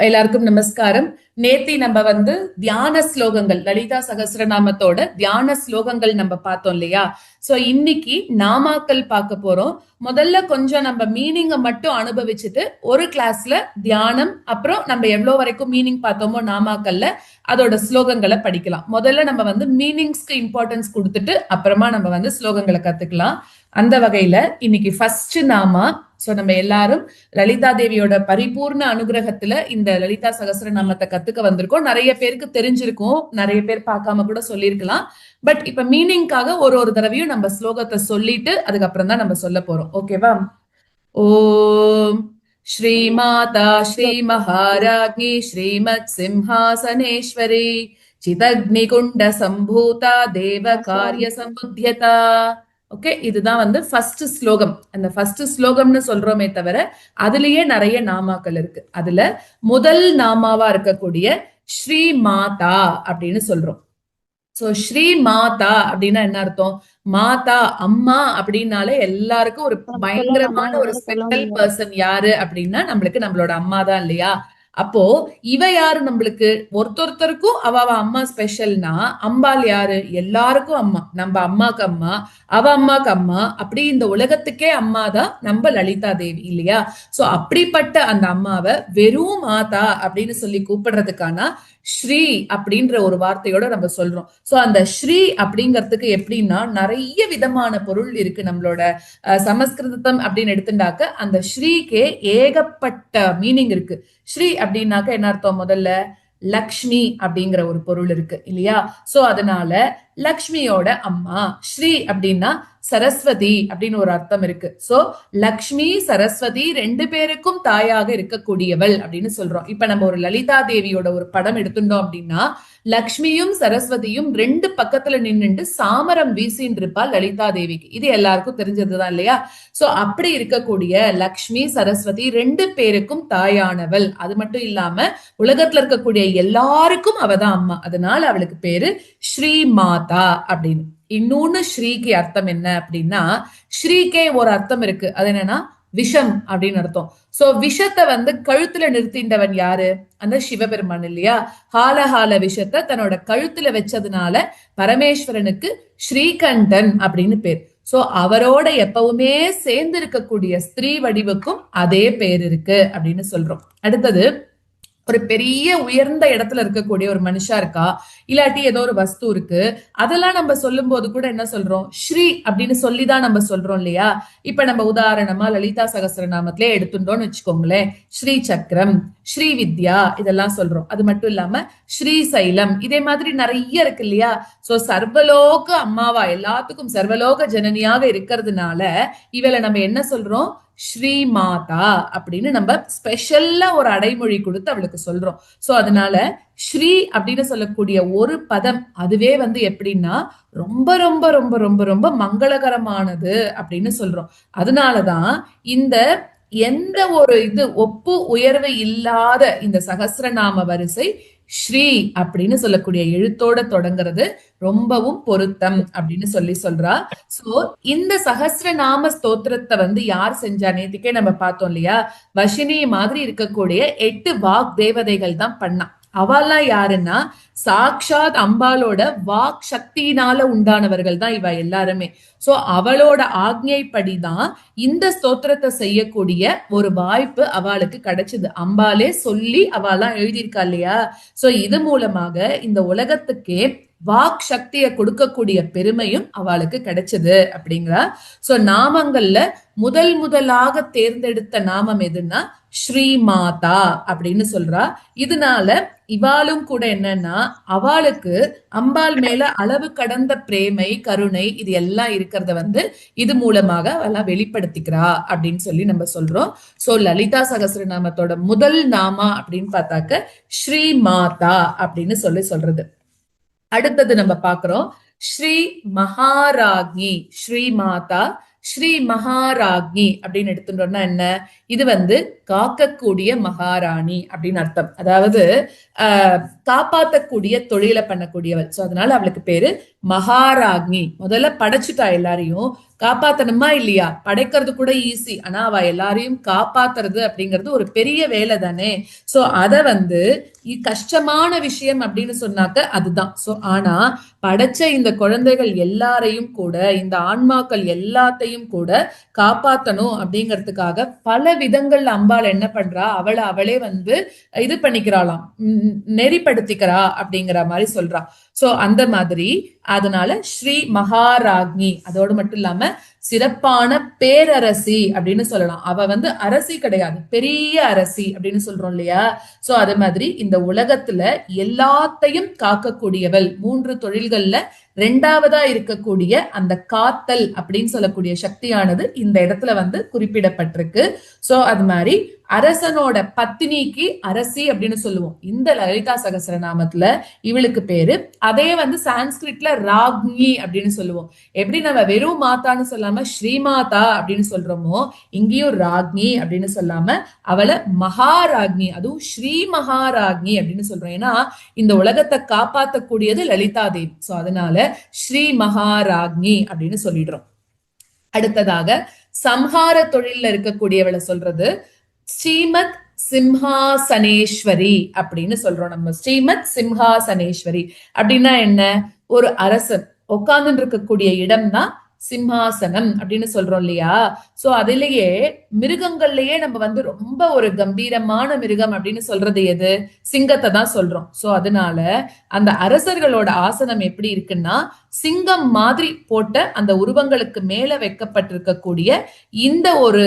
எல்லாருக்கும் நமஸ்காரம். நேத்தி நம்ம தியான ஸ்லோகங்கள், லலிதா சகஸ்ரநாமத்தோட தியான ஸ்லோகங்கள் நம்ம பார்த்தோம் இல்லையா? சோ இன்னைக்கு நாமாக்கள் பார்க்க போறோம். முதல்ல கொஞ்சம் நம்ம மீனிங்கை மட்டும் அனுபவிச்சுட்டு ஒரு கிளாஸ்ல தியானம், அப்புறம் நம்ம எவ்வளவு வரைக்கும் மீனிங் பார்த்தோமோ நாமாக்கள்ல அதோட ஸ்லோகங்களை படிக்கலாம். முதல்ல நம்ம மீனிங்ஸ்க்கு இம்பார்ட்டன்ஸ் கொடுத்துட்டு அப்புறமா நம்ம ஸ்லோகங்களை கத்துக்கலாம். அந்த வகையில இன்னைக்கு ஃபர்ஸ்ட் நாமா. சோ நம்ம எல்லாரும் லலிதா தேவியோட பரிபூர்ண அனுகிரகத்துல இந்த லலிதா சகஸ்ரநாமத்தை கத்துக்க வந்திருக்கோம். நிறைய பேருக்கு தெரிஞ்சிருக்கும், நிறைய பேர் பார்க்காம கூட சொல்லியிருக்கலாம். பட் இப்ப மீனிங்காக ஒரு தடவையும் நம்ம ஸ்லோகத்தை சொல்லிட்டு அதுக்கப்புறம் தான் நம்ம சொல்ல போறோம். ஓகேவா? ஓம் ஸ்ரீமாதா ஸ்ரீ மகாராஜி ஸ்ரீமத் சிம்ஹாசனேஸ்வரி சிதக்னிகுண்ட சம்பூதா தேவ காரிய சம்புத்தியதா. ஓகே, இதுதான் ஃபர்ஸ்ட் ஸ்லோகம். அந்த ஃபர்ஸ்ட் ஸ்லோகம்னு சொல்றோமே தவிர அதுலயே நிறைய நாமாக்கள் இருக்கு. அதுல முதல் நாமாவா இருக்கக்கூடிய ஸ்ரீ மாதா அப்படின்னு சொல்றோம். சோ ஸ்ரீ மாதா அப்படின்னா என்ன அர்த்தம்? மாதா, அம்மா அப்படின்னாலே எல்லாருக்கும் ஒரு பயங்கரமான ஒரு ஸ்பெஷல் பர்சன் யாரு அப்படின்னா நம்மளோட அம்மா தான் இல்லையா? அப்போ இவ யாரு? நம்மளுக்கு ஒருத்தருக்கும் அவ அம்மா ஸ்பெஷல்னா அம்பாள் யாரு? எல்லாருக்கும் அம்மா. நம்ம அம்மாக்கு அம்மா, அவ அம்மாக்கு அம்மா, அப்படி இந்த உலகத்துக்கே அம்மா தான் நம்ம லலிதா தேவி இல்லையா? சோ அப்படிப்பட்ட அந்த அம்மாவை வெறும் மாதா அப்படின்னு சொல்லி கூப்பிடுறதுக்கான ஸ்ரீ அப்படின்ற ஒரு வார்த்தையோட நம்ம சொல்றோம். சோ அந்த ஸ்ரீ அப்படிங்கிறதுக்கு எப்படின்னா நிறைய விதமான பொருள் இருக்கு. நம்மளோட சமஸ்கிருதம் அப்படின்னு எடுத்துட்டாக்க அந்த ஸ்ரீக்கே ஏகப்பட்ட மீனிங் இருக்கு. ஸ்ரீ அப்படின்னாக்க என்ன அர்த்தம்? முதல்ல லக்ஷ்மி அப்படிங்கிற ஒரு பொருள் இருக்கு இல்லையா? சோ அதனால லக்ஷ்மியோட அம்மா. ஸ்ரீ அப்படின்னா சரஸ்வதி அப்படின்னு ஒரு அர்த்தம் இருக்கு. சோ லக்ஷ்மி சரஸ்வதி ரெண்டு பேருக்கும் தாயாக இருக்கக்கூடியவள் அப்படின்னு சொல்றோம். இப்ப நம்ம ஒரு லலிதா தேவியோட ஒரு படம் எடுத்துட்டோம் அப்படின்னா லக்ஷ்மியும் சரஸ்வதியும் ரெண்டு பக்கத்துல நின்னுட்டு சாமரம் வீசின்னு இருப்பா லலிதா தேவிக்கு. இது எல்லாருக்கும் தெரிஞ்சதுதான் இல்லையா? சோ அப்படி இருக்கக்கூடிய லக்ஷ்மி சரஸ்வதி ரெண்டு பேருக்கும் தாயானவள். அது மட்டும் இல்லாம உலகத்துல இருக்கக்கூடிய எல்லாருக்கும் அவதான் அம்மா. அதனால அவளுக்கு பேரு ஸ்ரீ மாதா அப்படின்னு. இன்னொன்னு ஸ்ரீக்கு அர்த்தம் என்ன அப்படின்னா, ஸ்ரீக்கே ஒரு அர்த்தம் இருக்கு. அது என்னன்னா விஷம் அப்படின்னு அர்த்தம். சோ விஷத்தை கழுத்துல நிறுத்தின்றவன் யாரு? அந்த சிவபெருமான் இல்லையா? ஹால விஷத்தை தன்னோட கழுத்துல வச்சதுனால பரமேஸ்வரனுக்கு ஸ்ரீகண்டன் அப்படின்னு பேர். சோ அவரோட எப்பவுமே சேர்ந்து இருக்கக்கூடிய ஸ்திரீ வடிவுக்கும் அதே பேர் இருக்கு அப்படின்னு சொல்றோம். அடுத்தது, ஒரு பெரிய உயர்ந்த இடத்துல இருக்கக்கூடிய ஒரு மனுஷா இருக்கா, இல்லாட்டி ஏதோ ஒரு வஸ்து இருக்கு, அதெல்லாம் நம்ம சொல்லும் போது கூட என்ன சொல்றோம்? ஸ்ரீ அப்படின்னு சொல்லிதான் நம்ம சொல்றோம் இல்லையா? இப்ப நம்ம உதாரணமா லலிதா சகஸ்ரநாமத்திலே எடுத்துட்டோம்னு வச்சுக்கோங்களேன். ஸ்ரீ சக்கரம், ஸ்ரீ வித்யா இதெல்லாம் சொல்றோம். அது மட்டும் இல்லாம ஸ்ரீ சைலம், இதே மாதிரி நிறைய இருக்கு இல்லையா? சோ சர்வலோக அம்மாவா, எல்லாத்துக்கும் சர்வலோக ஜனனியாக இருக்கிறதுனால இவளை நம்ம என்ன சொல்றோம்? ஸ்ரீ மாதா அப்படின்னு நம்ம ஸ்பெஷல்லா ஒரு அடைமொழி கொடுத்து அவளுக்கு சொல்றோம். சோ அதனால ஸ்ரீ அப்படின்னு சொல்லக்கூடிய ஒரு பதம் அதுவே எப்படின்னா ரொம்ப ரொம்ப ரொம்ப ரொம்ப ரொம்ப மங்களகரமானது அப்படின்னு சொல்றோம். அதனாலதான் இந்த எந்த ஒரு ஒப்பு உயர்வு இல்லாத இந்த சகஸ்ரநாம வரிசை ஸ்ரீ அப்படின்னு சொல்லக்கூடிய எழுத்தோட தொடங்குறது ரொம்பவும் பொருத்தம் அப்படின்னு சொல்றா. சோ இந்த சகஸ்ரநாம ஸ்தோத்திரத்தை யார் செஞ்சா? நேத்திக்கே நம்ம பார்த்தோம் இல்லையா? வஷினி மாதிரி இருக்கக்கூடிய 8 வாக் தேவதைகள் தான் பண்ணா. அவெல்லாம் யாருன்னா சாக்ஷாத் அம்பாலோட வாக் சக்தியினால உண்டானவர்கள் தான் இவ எல்லாருமே. சோ அவளோட ஆக்ஞைப்படிதான் இந்த ஸ்தோத்திரத்தை செய்யக்கூடிய ஒரு வாய்ப்பு அவளுக்கு கிடைச்சது. அம்பாலே சொல்லி அவெல்லாம் எழுதியிருக்கா இல்லையா? சோ இது மூலமாக இந்த உலகத்துக்கே வாக் சக்தியை கொடுக்கக்கூடிய பெருமையும் அவளுக்கு கிடைச்சது அப்படிங்கிறா. சோ நாமங்கள்ல முதலாக தேர்ந்தெடுத்த நாமம் எதுன்னா ஸ்ரீ மாதா அப்படின்னு சொல்றா. இதனால இவாளும் கூட என்னன்னா அவளுக்கு அம்பாள் மேல அளவு கடந்த பிரேமை, கருணை இது எல்லாம் இருக்கிறத இது மூலமாக அவெல்லாம் வெளிப்படுத்திக்கிறா அப்படின்னு சொல்லி நம்ம சொல்றோம். சோ லலிதா சகஸ்ரநாமத்தோட முதல் நாமா அப்படின்னு பார்த்தாக்க ஸ்ரீ மாதா அப்படின்னு சொல்றது. அடுத்தது நம்ம பாக்குறோம் ஸ்ரீ மகாராஜி. ஸ்ரீ மாதா ஸ்ரீ மகாராஜி அப்படின்னு எடுத்துட்டோம்னா என்ன? இது காக்கக்கூடிய மகாராணி அப்படின்னு அர்த்தம். அதாவது காப்பாத்தக்கூடிய தொழிலை பண்ணக்கூடியவள். சோ அதனால அவளுக்கு பேரு மகாராஜி. முதல்ல படைச்சுட்டா எல்லாரையும். காப்பாத்தணுமா இல்லையா? படைக்கிறது கூட ஈஸி, ஆனா அவ எல்லாரையும் காப்பாத்துறது அப்படிங்கிறது ஒரு பெரிய வேலை தானே. சோ அத வந்து கஷ்டமான விஷயம் அப்படின்னு சொன்னாக்க அதுதான். சோ ஆனா படைச்ச இந்த குழந்தைகள் எல்லாரையும் கூட, இந்த ஆன்மாக்கள் எல்லாத்தையும் கூட காப்பாத்தணும் அப்படிங்கிறதுக்காக பல விதங்கள்ல அம்பாள் என்ன பண்றா, அவளே வந்து இது பண்ணிக்கிறாளாம், நெறிப்படுத்திக்கிறா அப்படிங்கிற மாதிரி சொல்றா. சோ அந்த மாதிரி அதனால ஸ்ரீ மகாராஜ்ஞி, அதோடு மட்டும் இல்லாம சிறப்பான பேரரசி அப்படின்னு சொல்லலாம். அவ வந்து அரசி கிடையாது, பெரிய அரசி அப்படின்னு சொல்றோம் இல்லையா? சோ அது மாதிரி இந்த உலகத்துல எல்லாத்தையும் காக்கக்கூடியவள். 3 தொழில்கள்ல 2வதா இருக்கக்கூடிய அந்த காத்தல் அப்படின்னு சொல்லக்கூடிய சக்தியானது இந்த இடத்துல வந்து குறிப்பிடப்பட்டிருக்கு. சோ அது மாதிரி அரசனோட பத்தினிக்கு அரசி அப்படின்னு சொல்லுவோம் இந்த லலிதா சகஸ்ரநாமத்துல. இவளுக்கு பேரு அதே வந்து சான்ஸ்கிரிட்ல ராக்ஞி அப்படின்னு சொல்லுவோம். எப்படி நம்ம வெறும் மாதான்னு சொல்லாம ஸ்ரீமாதா அப்படின்னு சொல்றோமோ, இங்கேயும் ராக்ஞி அப்படின்னு சொல்லாம அவளை மகாராஜ்ஞி, அதுவும் ஸ்ரீ மகாராஜ்ஞி அப்படின்னு சொல்றோம். ஏன்னா இந்த உலகத்தை காப்பாற்றக்கூடியது லலிதா தேவி. சோ அதனால ஸ்ரீ மகாராஜ்ஞி அப்படின்னு சொல்லிடுறோம். அடுத்ததாக சம்ஹார தொழில்ல இருக்கக்கூடியவளை சொல்றது ஸ்ரீமத் சிம்ஹாசனேஸ்வரி அப்படின்னு சொல்றோம். நம்ம ஸ்ரீமத் சிம்ஹாசனேஸ்வரி அப்படின்னா என்ன? ஒரு அரசன் உட்கார்ந்து இருக்கக்கூடிய இடம் தான் சிம்ஹாசனம் அப்படின்னு சொல்றோம் இல்லையா? சோ அதிலேயே மிருகங்கள்லயே நம்ம வந்து ரொம்ப ஒரு கம்பீரமான மிருகம் அப்படின்னு சொல்றது எது? சிங்கத்தை தான் சொல்றோம். சோ அதனால அந்த அரசர்களோட ஆசனம் எப்படி இருக்குன்னா, சிங்கம் மாதிரி போட்ட அந்த உருவங்களுக்கு மேல வைக்கப்பட்டிருக்கக்கூடிய இந்த ஒரு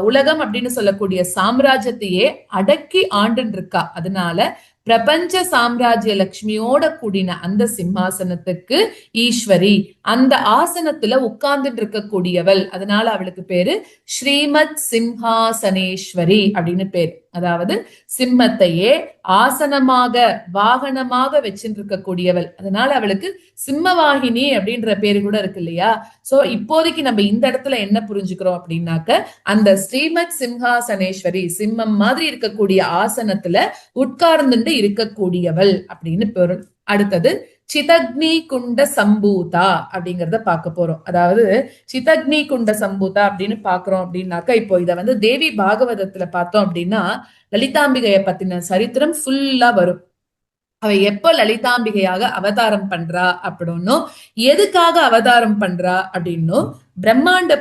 உலகம் அப்படின்னு சொல்லக்கூடிய சாம்ராஜ்யத்தையே அடக்கி ஆண்டு இருக்கா. அதனால பிரபஞ்ச சாம்ராஜ்ய லட்சுமியோட கூடின அந்த சிம்மாசனத்துக்கு ஈஸ்வரி, அந்த ஆசனத்துல உட்கார்ந்து இருக்கக்கூடியவள். அதனால அவளுக்கு பேரு ஸ்ரீமத் சிம்ஹாசனேஸ்வரி அப்படின்னு பேரு. அதாவது சிம்மத்தையே ஆசனமாக வாகனமாக வச்சிருக்கக்கூடியவள். அதனால அவளுக்கு சிம்மவாகினி அப்படின்ற பேரு கூட இருக்கு இல்லையா? சோ இப்போதைக்கு நம்ம இந்த இடத்துல என்ன புரிஞ்சுக்கிறோம் அப்படின்னாக்க, அந்த ஸ்ரீமத் சிம்ஹாசனேஸ்வரி சிம்மம் மாதிரி இருக்கக்கூடிய ஆசனத்துல உட்கார்ந்துட்டு இருக்கக்கூடியவள் அப்படின்னு பொருள். அடுத்தது சிதக்னி குண்ட சம்பூதா அப்படிங்கறத பார்க்க போறோம். அதாவது சிதக்னி குண்ட சம்பூதா அப்படின்னு பாக்குறோம் அப்படின்னாக்கா, இப்போ இத வந்து தேவி பாகவதத்துல பார்த்தோம் அப்படின்னா லலிதாம்பிகைய பத்தின சரித்திரம் ஃபுல்லா வரும். அவ எப்ப லலிதாம்பிகையாக அவதாரம் பண்றா அப்படின்னும், எதுக்காக அவதாரம் பண்றா அப்படின்னும் பிரம்மாண்ட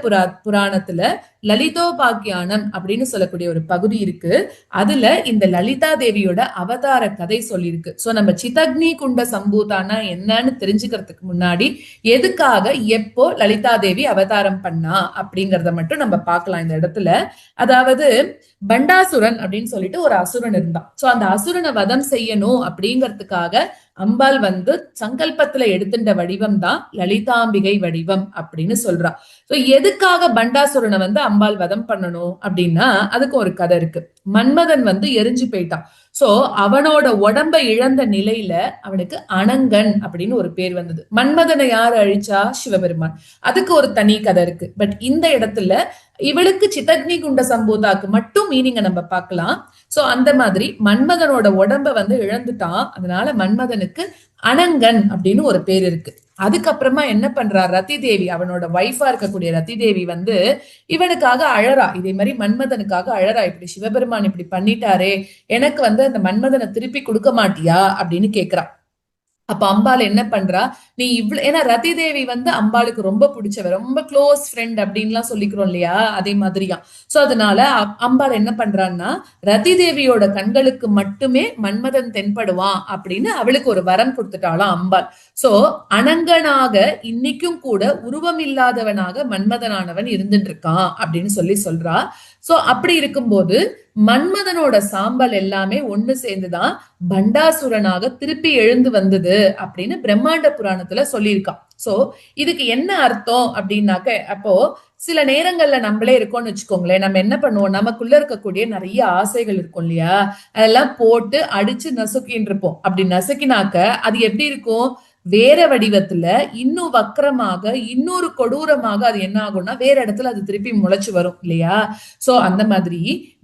புராணத்துல லலிதோபாக்கியானம் அப்படின்னு சொல்லக்கூடிய ஒரு பகுதி இருக்கு. அதுல இந்த லலிதா தேவியோட அவதார கதை சொல்லியிருக்கு. சோ நம்ம சிதக்னி குண்ட சம்பூதானா என்னன்னு தெரிஞ்சுக்கிறதுக்கு முன்னாடி எதுக்காக எப்போ லலிதா தேவி அவதாரம் பண்ணா அப்படிங்கறத மட்டும் நம்ம பார்க்கலாம் இந்த இடத்துல. அதாவது பண்டாசுரன் அப்படின்னு சொல்லிட்டு ஒரு அசுரன் இருந்தான். சோ அந்த அசுரனை வதம் செய்யணும் அப்படிங்கறதுக்காக அம்பாள் வந்து சங்கல்பத்துல எடுத்துட்ட வடிவம் தான் லலிதாம்பிகை வடிவம் அப்படின்னு சொல்றா. சோ எதுக்காக பண்டாசுரனை வந்து அம்பாள் வதம் பண்ணணும் அப்படின்னா அதுக்கு ஒரு கதை இருக்கு. மன்மதன் வந்து எரிஞ்சு போயிட்டான். சோ அவனோட உடம்ப இழந்த நிலையில அவனுக்கு அனங்கன் அப்படின்னு ஒரு பேர் வந்தது. மன்மதனை யாரு அழிச்சா? சிவபெருமான். அதுக்கு ஒரு தனி கதை இருக்கு. பட் இந்த இடத்துல இவளுக்கு சிதக்னி குண்ட சம்பூதாக்கு மட்டும் மீனிங்க நம்ம பார்க்கலாம். சோ அந்த மாதிரி மன்மதனோட உடம்ப வந்து இழந்துட்டான். அதனால மன்மதனுக்கு அனங்கன் அப்படின்னு ஒரு பேர் இருக்கு. அதுக்கப்புறமா என்ன பண்றா, ரதி தேவி அவனோட வைஃபா இருக்கக்கூடிய ரதி தேவி வந்து இவனுக்காக அழறா. இதே மாதிரி மன்மதனுக்காக அழறா. இப்படி சிவபெருமான் இப்படி பண்ணிட்டாரே, எனக்கு வந்து அந்த மன்மதனை திருப்பி கொடுக்க மாட்டியா அப்படின்னு கேக்குறா. அப்ப அம்பாள் என்ன பண்றா, நீ இவ்வளவு, ஏன்னா ரதி தேவி வந்து அம்பாளுக்கு ரொம்ப பிடிச்சவ, ரொம்ப க்ளோஸ் ஃப்ரெண்ட் அப்படின்லாம் சொல்லிக்கிறோம் இல்லையா, அதே மாதிரியா. சோ அதனால அம்பாள் என்ன பண்றான்னா, ரதி தேவியோட கண்களுக்கு மட்டுமே மன்மதன் தென்படுவான் அப்படின்னு அவளுக்கு ஒரு வரம் கொடுத்துட்டாளாம் அம்பாள். சோ அனங்கனாக இன்னைக்கும் கூட உருவம் இல்லாதவனாக மன்மதனானவன் இருந்துட்டு இருக்கான் அப்படின்னு சொல்றா. சோ அப்படி இருக்கும்போது மன்மதனோட சாம்பல் எல்லாமே ஒண்ணு சேர்ந்துதான் பண்டாசுரனாக திருப்பி எழுந்து வந்தது அப்படின்னு பிரம்மாண்ட புராணத்துல சொல்லியிருக்கான். சோ இதுக்கு என்ன அர்த்தம் அப்படின்னாக்க, அப்போ சில நேரங்கள்ல நம்மளே இருக்கோம்னு வச்சுக்கோங்களேன், நம்ம என்ன பண்ணுவோம், நமக்குள்ள இருக்கக்கூடிய நிறைய ஆசைகள் இருக்கும் இல்லையா, அதெல்லாம் போட்டு அடிச்சு நசுக்கின்னு இருப்போம். அப்படி நசுக்கினாக்க அது எப்படி இருக்கும், வேற வடிவத்துல இன்னும் வக்கரமாக இன்னொரு கொடூரமாக அது என்ன ஆகும்னா வேற இடத்துல அது திருப்பி முளைச்சு வரும் இல்லையா. சோ அந்த மாதிரி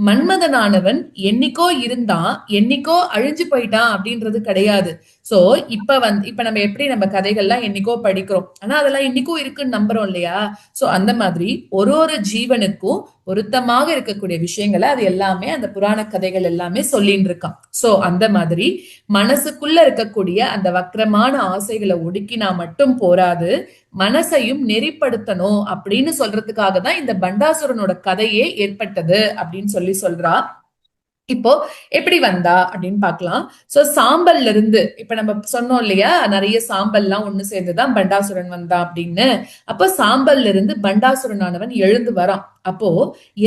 மன்மதனானவன் என்னைக்கோ இருந்தான், என்னைக்கோ அழிஞ்சு போயிட்டான் அப்படின்றது கிடையாது. சோ இப்ப நம்ம எப்படி நம்ம கதைகள்லாம் என்னைக்கோ படிக்கிறோம், ஆனா அதெல்லாம் இன்னைக்கும் இருக்குன்னு நம்புறோம் இல்லையா? சோ அந்த மாதிரி ஒரு ஒரு ஜீவனுக்கும் பொருத்தமாக இருக்கக்கூடிய விஷயங்களை அது எல்லாமே அந்த புராண கதைகள் எல்லாமே சொல்லிட்டு இருக்கான். சோ அந்த மாதிரி மனசுக்குள்ள இருக்கக்கூடிய அந்த வக்கரமான ஆசைகளை ஒடுக்கினா மட்டும் போராது, மனசையும் நெறிப்படுத்தணும் அப்படின்னு சொல்றதுக்காக தான் இந்த பண்டாசுரனோட கதையே ஏற்பட்டது அப்படின்னு சொல்றா. இப்போ எப்படி வந்தா அப்படின்னு பாக்கலாம். சோ சாம்பல்ல இருந்து இப்ப நம்ம சொன்னோம் இல்லையா, நிறைய சாம்பல்லாம் ஒண்ணு சேர்ந்துதான் பண்டாசுரன் வந்தான் அப்படின்னு. அப்ப சாம்பல்ல இருந்து பண்டாசுரனானவன் எழுந்து வரான். அப்போ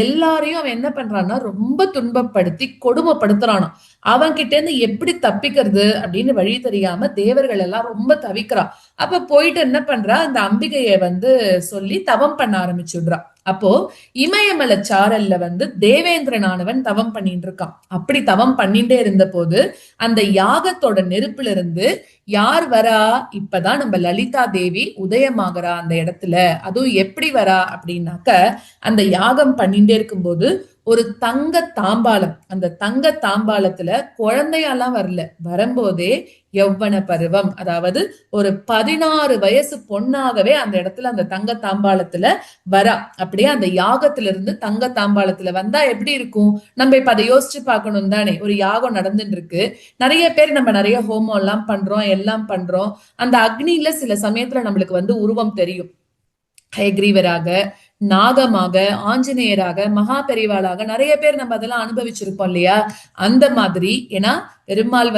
எல்லாரையும் அவன் என்ன பண்றான்னா ரொம்ப துன்பப்படுத்தி கொடுமைப்படுத்துறானாம். அவன் கிட்ட இருந்து எப்படி தப்பிக்கிறது அப்படின்னு வழி தெரியாம தேவர்கள் எல்லாம் ரொம்ப தவிக்கிறான். அப்ப போயிட்டு என்ன பண்றா, அந்த அம்பிகைய சொல்லி தவம் பண்ண ஆரம்பிச்சுடுறா. அப்போ இமயமலை சாரல்ல தேவேந்திரனானவன் தவம் பண்ணிட்டு இருக்கான். அப்படி தவம் பண்ணிட்டே இருந்த போது அந்த யாகத்தோட நெருப்புல இருந்து யார் வரா, இப்பதான் நம்ம லலிதா தேவி உதயமாகறா அந்த இடத்துல. அதுவும் எப்படி வரா அப்படின்னாக்க, அந்த யாகம் பண்ணிட்டே இருக்கும்போது ஒரு தங்க தாம்பாலம், அந்த தங்க தாம்பாலத்துல குழந்தையெல்லாம் வரல, வரும்போதே யௌவன பருவம், அதாவது ஒரு 16 வயசு பொண்ணாகவே அந்த இடத்துல அந்த தங்க தாம்பாளத்துல வரா. அப்படியே அந்த யாகத்துல இருந்து தங்க தாம்பாளத்துல வந்தா எப்படி இருக்கும், நம்ம இப்ப அதை யோசிச்சு பார்க்கணும் தானே. ஒரு யாகம் நடந்துட்டு இருக்கு, நிறைய பேர் நம்ம நிறைய ஹோமம் எல்லாம் பண்றோம், எல்லாம் பண்றோம். அந்த அக்னியில சில சமயத்துல நம்மளுக்கு உருவம் தெரியும். ஹயக்ரீவராக, நாகமாக, ஆஞ்சநேயராக, மகா பெரிவாளாக நிறைய பேர் நம்ம அதெல்லாம் அனுபவிச்சிருப்போம் இல்லையா? அந்த மாதிரி, ஏன்னா பெருமாள்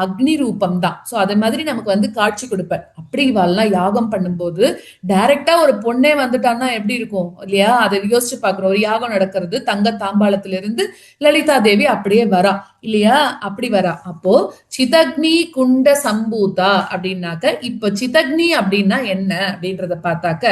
அக்னி ரூபம் தான். சோ அதே மாதிரி நமக்கு காட்சி கொடுப்பார். அப்படி இவாள்லாம் யாகம் பண்ணும்போது டைரக்டா ஒரு பொண்ணே வந்துட்டான்னா எப்படி இருக்கும் இல்லையா? அதை யோசிச்சு பாக்குறோம். ஒரு யாகம் நடக்கிறது, தங்க தாம்பாளத்திலிருந்து லலிதா தேவி அப்படியே வரா இல்லையா? அப்படி வரா. அப்போ சிதக்னி குண்ட சம்பூதா அப்படின்னாக்க, இப்ப சிதக்னி அப்படின்னா என்ன அப்படின்றத பார்த்தாக்க,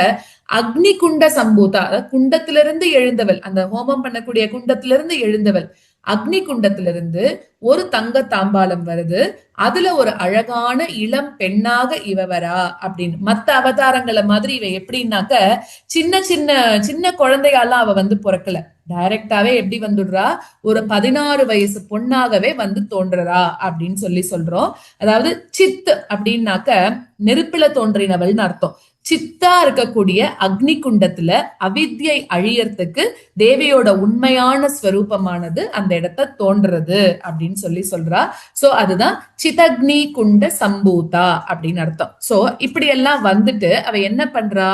அக்னி குண்ட சம்பூதா, அதாவது குண்டத்திலிருந்து எழுந்தவள், அந்த ஹோமம் பண்ணக்கூடிய குண்டத்திலிருந்து எழுந்தவள். அக்னி குண்டத்திலிருந்து ஒரு தங்க தாம்பாலம் வருது, அதுல ஒரு அழகான இளம் பெண்ணாக இவ வரா அப்படின்னு. மத்த அவதாரங்களை மாதிரி இவ எப்படின்னாக்க, சின்ன சின்ன சின்ன குழந்தையாலாம் அவ பிறக்கல, டைரக்டாவே எப்படி வந்துடுறா, ஒரு 16 வயசு பொண்ணாகவே தோன்றறா அப்படின்னு சொல்றோம். அதாவது சித் அப்படின்னாக்க நெருப்புல தோன்றினவள்னு அர்த்தம். சித்தா இருக்கக்கூடிய அக்னி குண்டத்துல அவித்யை அழியறதுக்கு தேவியோட உண்மையான ஸ்வரூபமானது அந்த இடத்த தோன்றது அப்படின்னு சொல்றா. சோ அதுதான் சிதக்னி குண்ட சம்பூதா அப்படின்னு அர்த்தம். சோ இப்படி எல்லாம் அவ என்ன பண்றா,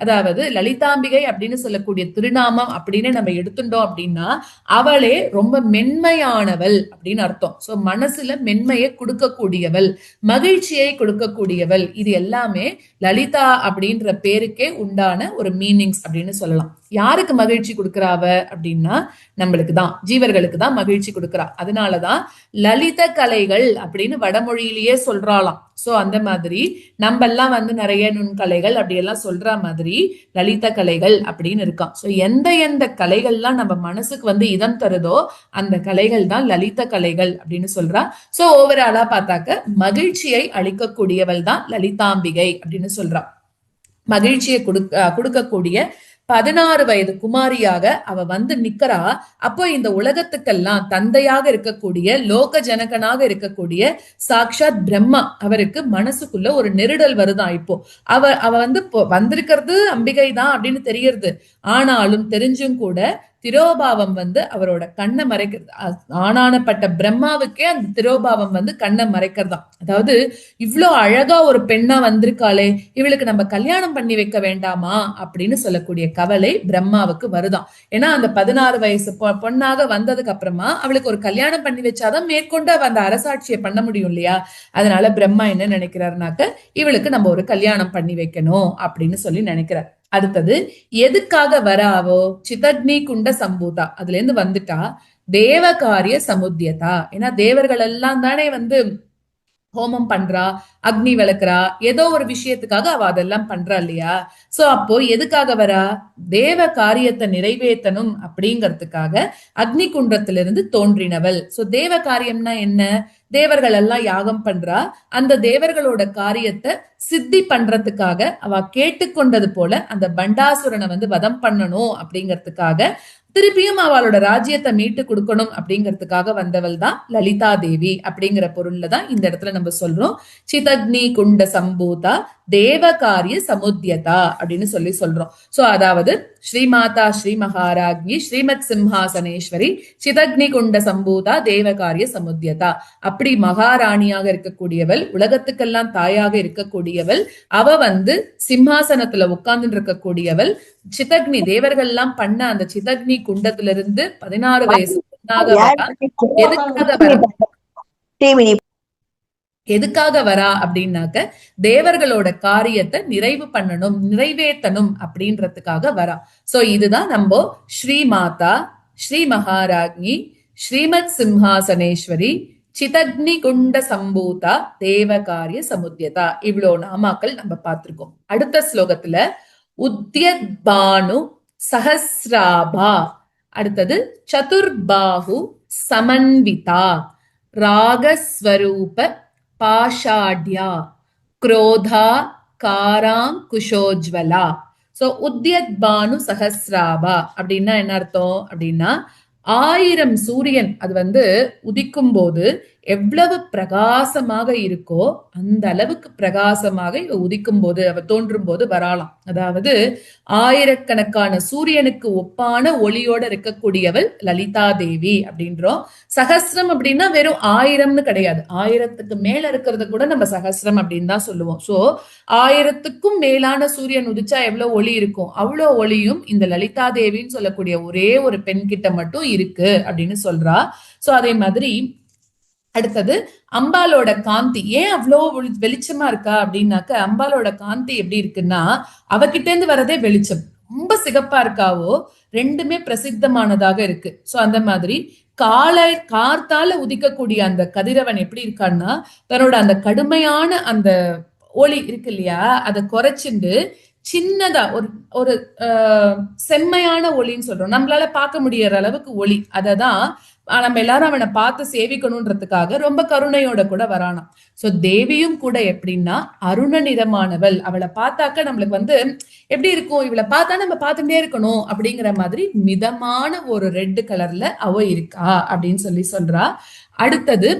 அதாவது லலிதாம்பிகை அப்படின்னு சொல்லக்கூடிய திருநாமம் அப்படின்னு நம்ம எடுத்துட்டோம் அப்படின்னா, அவளே ரொம்ப மென்மையானவள் அப்படின்னு அர்த்தம். சோ மனசுல மென்மையை கொடுக்கக்கூடியவள், மகிழ்ச்சியை கொடுக்கக்கூடியவள், இது எல்லாமே லலிதா அப்படின்ற பேருக்கே உண்டான ஒரு மீனிங்ஸ் அப்படின்னு சொல்லலாம். யாருக்கு மகிழ்ச்சி கொடுக்கறாவ அப்படின்னா, நம்மளுக்கு தான், ஜீவர்களுக்கு தான் மகிழ்ச்சி கொடுக்கறா. அதனாலதான் லலித கலைகள் அப்படின்னு வடமொழியிலேயே சொல்றாளாம். சோ அந்த மாதிரி நம்ம எல்லாம் நிறைய நுண்கலைகள் அப்படி எல்லாம் சொல்ற மாதிரி லலித கலைகள் அப்படின்னு இருக்கான். சோ எந்த எந்த கலைகள்லாம் நம்ம மனசுக்கு இதம் தருதோ அந்த கலைகள் தான் லலித கலைகள் அப்படின்னு சொல்றா. சோ ஓவராலா பார்த்தாக்க மகிழ்ச்சியை அளிக்கக்கூடியவள் தான் லலிதாம்பிகை அப்படின்னு சொல்றா. மகிழ்ச்சியை கொடுக்கக்கூடிய 16 வயது குமாரியாக அவ நிக்கிறா. அப்போ இந்த உலகத்துக்கெல்லாம் தந்தையாக இருக்கக்கூடிய, லோக ஜனகனாக இருக்கக்கூடிய சாக்ஷாத் பிரம்மா அவருக்கு மனசுக்குள்ள ஒரு நெருடல் வருதான். இப்போ அவ வந்திருக்கிறது அம்பிகை தான் அப்படின்னு தெரியறது. ஆனாலும் தெரிஞ்சும் கூட திரோபாவம் அவரோட கண்ணை மறைக்கிறது. ஆனானப்பட்ட பிரம்மாவுக்கே அந்த திரோபாவம் கண்ணை மறைக்கிறதாம். அதாவது இவ்வளோ அழகா ஒரு பெண்ணா வந்திருக்காளே, இவளுக்கு நம்ம கல்யாணம் பண்ணி வைக்க வேண்டாமா அப்படின்னு சொல்லக்கூடிய கவலை பிரம்மாவுக்கு வருதாம். ஏன்னா அந்த 16 வயசு பொண்ணாக வந்ததுக்கு அப்புறமா அவளுக்கு ஒரு கல்யாணம் பண்ணி வச்சாதான் மேற்கொண்டு அந்த அரசாட்சியை பண்ண முடியும் இல்லையா? அதனால பிரம்மா என்ன நினைக்கிறாருனாக்க, இவளுக்கு நம்ம ஒரு கல்யாணம் பண்ணி வைக்கணும் அப்படின்னு நினைக்கிறார். அடுத்தது எதுக்காக வராவோ, சிதக்னி குண்ட சம்பூதா, அதுல இருந்து வந்துட்டா தேவகாரிய சமுத்தியதா. ஏன்னா தேவர்கள் எல்லாம் தானே ஹோமம் பண்றா, அக்னி விளக்குறா, ஏதோ ஒரு விஷயத்துக்காக அவ அதெல்லாம் பண்றா இல்லையா? சோ அப்போ எதுக்காக வரா, தேவ காரியத்தை நிறைவேற்றணும் அப்படிங்கறதுக்காக அக்னி குண்டத்திலிருந்து தோன்றினவள். சோ தேவ காரியம்னா என்ன, தேவர்கள் எல்லாம் யாகம் பண்றா, அந்த தேவர்களோட காரியத்தை சித்தி பண்றதுக்காக அவ கேட்டுக்கொண்டது போல அந்த பண்டாசுரனை வதம் பண்ணணும் அப்படிங்கறதுக்காக திருப்பியும் அவளோட ராஜ்யத்தை மீட்டு கொடுக்கணும் அப்படிங்கிறதுக்காக வந்தவள் தான் லலிதா தேவி அப்படிங்கிற பொருள்ல தான் இந்த இடத்துல நம்ம சொல்றோம். சிதக்னி குண்ட சம்பூதா தேவகாரிய சமுத்தியதா அப்படின்னு சொல்றோம். சோ அதாவது ஸ்ரீமாதா ஸ்ரீ மகாராஜ்ஞி ஸ்ரீமத் சிம்ஹாசனேஸ்வரி சிதக்னி குண்ட சம்பூதா தேவகாரிய சமுத்தியதா, அப்படி மகாராணியாக இருக்கக்கூடியவள், உலகத்துக்கெல்லாம் தாயாக இருக்கக்கூடியவள், அவ வந்து சிம்ஹாசனத்துல உட்கார்ந்து இருக்கக்கூடியவள், சிதக்னி தேவர்கள் எல்லாம் பண்ண அந்த சிதக்னி குண்டத்திலிருந்து 16 வயசு எதுக்காக வரா அப்படின்னாக்க தேவர்களோட காரியத்தை நிறைவு பண்ணணும், நிறைவேற்றணும் அப்படின்றதுக்காக வரா. சோ இதுதான் நம்ம ஸ்ரீமாதா ஸ்ரீ மகாராஜ்ஞி ஸ்ரீமத் சிம்ஹாசனேஸ்வரி சிதக்னி குண்ட சம்பூதா தேவகாரிய சமுத்தியதா, இவ்வளோ நாமாக்கள் நம்ம பார்த்திருக்கோம். அடுத்த ஸ்லோகத்துல உத்யத்பானு சஹஸ்ராபா, அடுத்தது சதுர்பாஹு சமன்விதா ராகஸ்வரூப பாஷாட்யா குரோதா காராம் குஷோஜ்வலா. சோ உத்யத்பானு சஹஸ்ராபா அப்படின்னா என்ன அர்த்தம் அப்படின்னா 1000 சூரியன் அது வந்து உதிக்கும் போது எவ்வளவு பிரகாசமாக இருக்கோ அந்த அளவுக்கு பிரகாசமாக இவ உதிக்கும் போது அவ தோன்றும் போது வராலாம். அதாவது ஆயிரக்கணக்கான சூரியனுக்கு ஒப்பான ஒளியோட இருக்கக்கூடியவள் லலிதா தேவி அப்படின்றோம். சகஸ்ரம் அப்படின்னா வெறும் 1000ன்னு கிடையாது, 1000க்கு மேல இருக்கிறத கூட நம்ம சகஸ்ரம் அப்படின்னு தான் சொல்லுவோம். சோ 1000க்கும் மேலான சூரியன் உதிச்சா எவ்வளவு ஒளி இருக்கும், அவ்வளோ ஒளியும் இந்த லலிதா தேவின்னு சொல்லக்கூடிய ஒரே ஒரு பெண் கிட்ட மட்டும் இருக்கு அப்படின்னு சொல்றா. சோ அதே மாதிரி அடுத்தது அம்பாலோட காந்தி ஏன் அவ்வளோ வெளிச்சமா இருக்கா அப்படின்னாக்க, அம்பாலோட காந்தி எப்படி இருக்குன்னா அவகிட்ட இருந்து வரதே வெளிச்சம், ரொம்ப சிகப்பா இருக்காவோ, ரெண்டுமே பிரசித்தமானதாக இருக்கு. சோ அந்த மாதிரி கார்த்தால உதிக்கக்கூடிய அந்த கதிரவன் எப்படி இருக்கான்னா தன்னோட அந்த கடுமையான அந்த ஒளி இருக்கு இல்லையா அதை குறைச்சிண்டு சின்னதா ஒரு ஒரு செம்மையான ஒளின்னு சொல்றோம், நம்மளால பார்க்க முடியற அளவுக்கு ஒளி, அததான் நம்ம எல்லாரும் அவனை பார்த்து சேவிக்கணும்ன்றதுக்காக ரொம்ப கருணையோட கூட வரானாம். சோ தேவியும் கூட எப்படின்னா அருண நிறமானவள், அவளை பார்த்தாக்க நம்மளுக்கு வந்து எப்படி இருக்கும், இவளை பார்த்தா நம்ம பார்த்துட்டே இருக்கணும் அப்படிங்கிற மாதிரி மிதமான ஒரு ரெட் கலர்ல அவ இருக்கா அப்படின்னு சொல்றா. அடுத்தது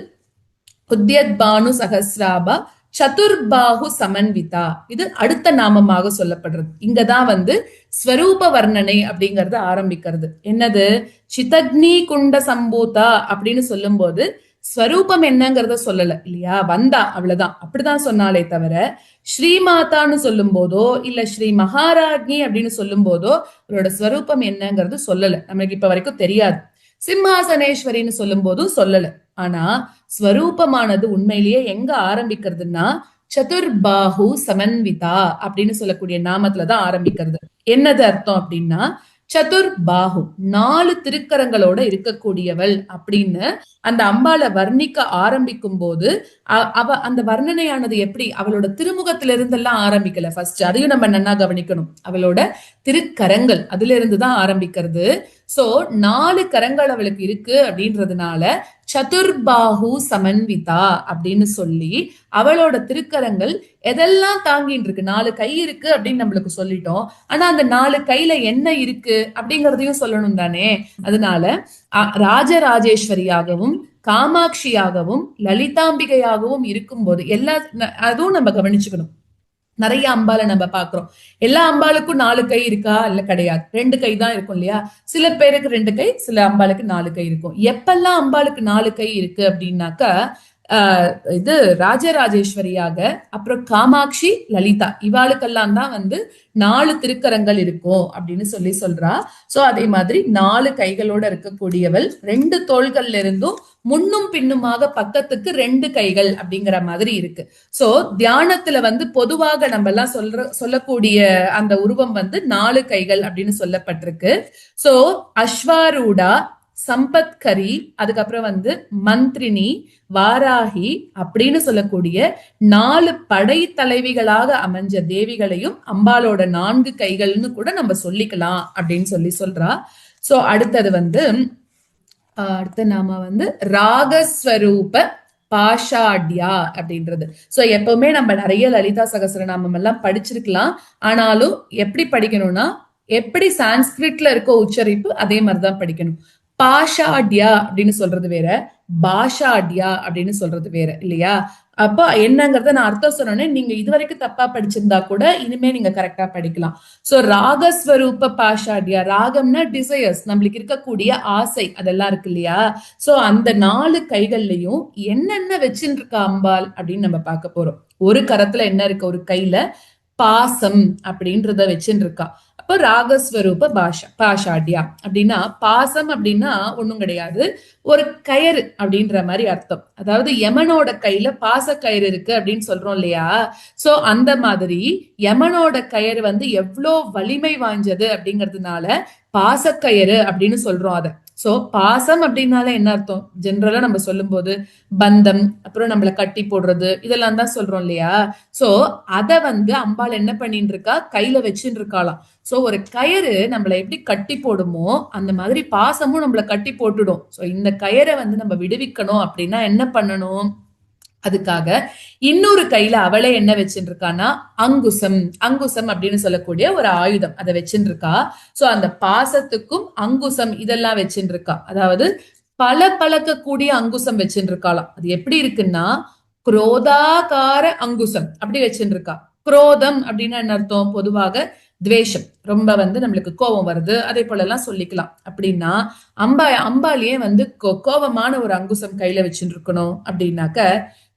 உத்யத்பானு சஹஸ்ராபா சதுர்பாஹு சமன்விதா, இது அடுத்த நாமமாக சொல்லப்படுறது. இங்கதான் வந்து ஸ்வரூப வர்ணனை அப்படிங்கறது ஆரம்பிக்கிறது. என்னது, சிதக்னி குண்ட சம்பூதா அப்படின்னு சொல்லும் போது ஸ்வரூபம் என்னங்கிறத சொல்லல இல்லையா, வந்தா அவ்வளவுதான், அப்படிதான் சொன்னாலே தவிர ஸ்ரீமாதான்னு சொல்லும் போதோ இல்ல ஸ்ரீ மகாராஜ்ஞி அப்படின்னு சொல்லும் போதோ அவரோட ஸ்வரூபம் என்னங்கிறது சொல்லல, நமக்கு இப்ப வரைக்கும் தெரியாது. சிம்ஹாசனேஸ்வரின்னு சொல்லும் போதும் சொல்லல. ஆனா ஸ்வரூபமானது உண்மையிலேயே எங்க ஆரம்பிக்கிறதுன்னா சதுர்பாஹு சமன்விதா அப்படின்னு சொல்லக்கூடிய நாமத்துலதான் ஆரம்பிக்கிறது. என்னது அர்த்தம் அப்படின்னா சதுர்பாஹு 4 திருக்கரங்களோட இருக்கக்கூடியவள் அப்படின்னு அந்த அம்பாளை வர்ணிக்க ஆரம்பிக்கும் போது அவ அந்த வர்ணனையானது எப்படி அவளோட திருமுகத்தில இருந்தெல்லாம் ஆரம்பிக்கல, ஃபர்ஸ்ட் அதையும் நம்ம நன்னா கவனிக்கணும். அவளோட திருக்கரங்கள் அதுல இருந்துதான் ஆரம்பிக்கிறது. சோ 4 கரங்கள் அவளுக்கு இருக்கு அப்படின்றதுனால சதுர்பாஹு சமன்விதா அப்படின்னு சொல்லி அவளோட திருக்கரங்கள் எதெல்லாம் தாங்கிட்டு இருக்கு, 4 கை இருக்கு அப்படின்னு நம்மளுக்கு சொல்லிட்டோம். ஆனா அந்த 4 கையில என்ன இருக்கு அப்படிங்கறதையும் சொல்லணும் தானே. அதனால ராஜராஜேஸ்வரியாகவும் காமாட்சியாகவும் லலிதாம்பிகையாகவும் இருக்கும்போது அதுவும் நம்ம கவனிச்சுக்கணும். நிறைய அம்பாலை நம்ம பாக்குறோம், எல்லா அம்பாளுக்கும் 4 கை இருக்கா, இல்ல கிடையாது, 2 கை தான் இருக்கும் இல்லையா. சில பேருக்கு 2 கை, சில அம்பாளுக்கு 4 கை இருக்கும். எப்பெல்லாம் அம்பாளுக்கு 4 கை இருக்கு அப்படின்னாக்கா இது ராஜராஜேஸ்வரியாக, அப்புறம் காமாட்சி லலிதா இவாளுக்கெல்லாம் தான் வந்து 4 திருக்கரங்கள் இருக்கும் அப்படின்னு சொல்றா. சோ அதே மாதிரி 4 கைகளோட இருக்கக்கூடியவள், 2 தோள்கள்ல இருந்தும் முன்னும் பின்னுமாக பக்கத்துக்கு 2 கைகள் அப்படிங்கிற மாதிரி இருக்கு. சோ தியானத்துல வந்து பொதுவாக நம்ம எல்லாம் சொல்லக்கூடிய அந்த உருவம் வந்து 4 கைகள் அப்படின்னு சொல்லப்பட்டிருக்கு. சோ அஸ்வாரூடா, சம்பத்கரி, அதுக்கப்புறம் வந்து மந்திரினி, வாராகி அப்படின்னு சொல்லக்கூடிய 4 படை தலைவிகளாக அமைஞ்ச தேவிகளையும் அம்பாலோட 4 கைகள்னு கூட நம்ம சொல்லிக்கலாம் அப்படின்னு சொல்றா. சோ அடுத்தது வந்து அடுத்த நாம வந்து ராகஸ்வரூப பாஷாட்யா அப்படின்றது. சோ எப்பவுமே நம்ம நிறைய லலிதா சகஸ்ரநாமம் எல்லாம் படிச்சிருக்கலாம், ஆனாலும் எப்படி படிக்கணும்னா எப்படி சான்ஸ்கிரிட்ல இருக்க உச்சரிப்பு அதே மாதிரிதான் படிக்கணும். பாஷாட்யா அப்படின்னு சொல்றது வேற, பாஷாட்யா அப்படின்னு சொல்றது வேற இல்லையா? அப்ப என்னங்கறத நான் அர்த்தம் சொன்னோன்னே நீங்க இது வரைக்கும் தப்பா படிச்சிருந்தா கூட இனிமே நீங்க கரெக்டா படிக்கலாம். சோ ராகஸ்வரூப பாஷாட்யா, ராகம்னா டிசையர்ஸ், நம்மளுக்கு இருக்கக்கூடிய ஆசை அதெல்லாம் இருக்கு இல்லையா? சோ அந்த 4 கைகள்லயும் என்னென்ன வச்சுட்டு இருக்கா அம்பாள் அப்படின்னு நம்ம பார்க்க போறோம். ஒரு கரத்துல என்ன இருக்கு, ஒரு கையில பாசம் அப்படின்றத வச்சுட்டு இருக்கா. அப்போ ராகஸ்வரூப பாஷாட்யா அப்படின்னா, பாசம் அப்படின்னா ஒண்ணும் கிடையாது, ஒரு கயிறு அப்படின்ற மாதிரி அர்த்தம். அதாவது யமனோட கையில பாச கயிறு இருக்கு அப்படின்னு சொல்றோம் இல்லையா? சோ அந்த மாதிரி யமனோட கயிறு வந்து எவ்வளோ வலிமை வாய்ந்தது அப்படிங்கிறதுனால பாசக்கயிறு அப்படின்னு சொல்றோம் அத. சோ பாசம் அப்படின்னால என்ன அர்த்தம், ஜென்ரலா நம்ம சொல்லும் போது பந்தம், அப்புறம் நம்மள கட்டி போடுறது, இதெல்லாம் தான் சொல்றோம் இல்லையா? சோ அத வந்து அம்பாள் என்ன பண்ணிட்டு இருக்கா, கையில வச்சுட்டு இருக்காளாம். சோ ஒரு கயிறு நம்மள எப்படி கட்டி போடுமோ அந்த மாதிரி பாசமும் நம்மள கட்டி போட்டுடும். சோ இந்த கயிறை வந்து நம்ம விடுவிக்கணும் அப்படின்னா என்ன பண்ணணும், அதுக்காக இன்னொரு கையில அவளே என்ன வச்சுட்டு இருக்கான்னா அங்குசம், அங்குசம் அப்படின்னு சொல்லக்கூடிய ஒரு ஆயுதம் அதை வச்சுட்டு இருக்கா. சோ அந்த பாசத்துக்கும் அங்குசம் இதெல்லாம் வச்சுட்டு இருக்கா. அதாவது பல பழக்கக்கூடிய அங்குசம் வச்சுட்டு இருக்காளாம். அது எப்படி இருக்குன்னா குரோதாகார அங்குசம் அப்படி வச்சுட்டு இருக்கா. குரோதம் அப்படின்னா என்ன அர்த்தம், பொதுவாக துவேஷம், ரொம்ப வந்து நம்மளுக்கு கோபம் வருது, அதே போல எல்லாம் சொல்லிக்கலாம். அப்படின்னா அம்பாலியே வந்து கோபமான ஒரு அங்குசம் கையில வச்சுட்டு இருக்கணும் அப்படின்னாக்க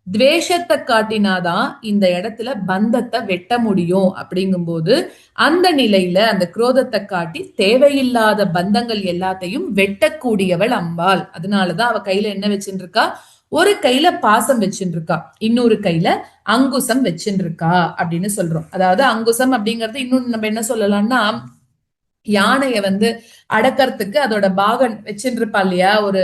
துவேஷத்தை காட்டினாதான் இந்த இடத்துல பந்தத்தை வெட்ட முடியும். அப்படிங்கும்போது அந்த நிலையில அந்த குரோதத்தை காட்டி தேவையில்லாத பந்தங்கள் எல்லாத்தையும் வெட்டக்கூடியவள் அம்பாள். அதனாலதான் அவ கையில என்ன வச்சுட்டு இருக்கா, ஒரு கையில பாசம் வச்சுட்டு இருக்கா, இன்னொரு கையில அங்குசம் வச்சுட்டு இருக்கா அப்படின்னு சொல்றோம். அதாவது அங்குசம் அப்படிங்கறது இன்னொன்னு நம்ம என்ன சொல்லலாம்னா, யானைய வந்து அடக்கறதுக்கு அதோட பாகன் வச்சுட்டு இருப்பா இல்லையா, ஒரு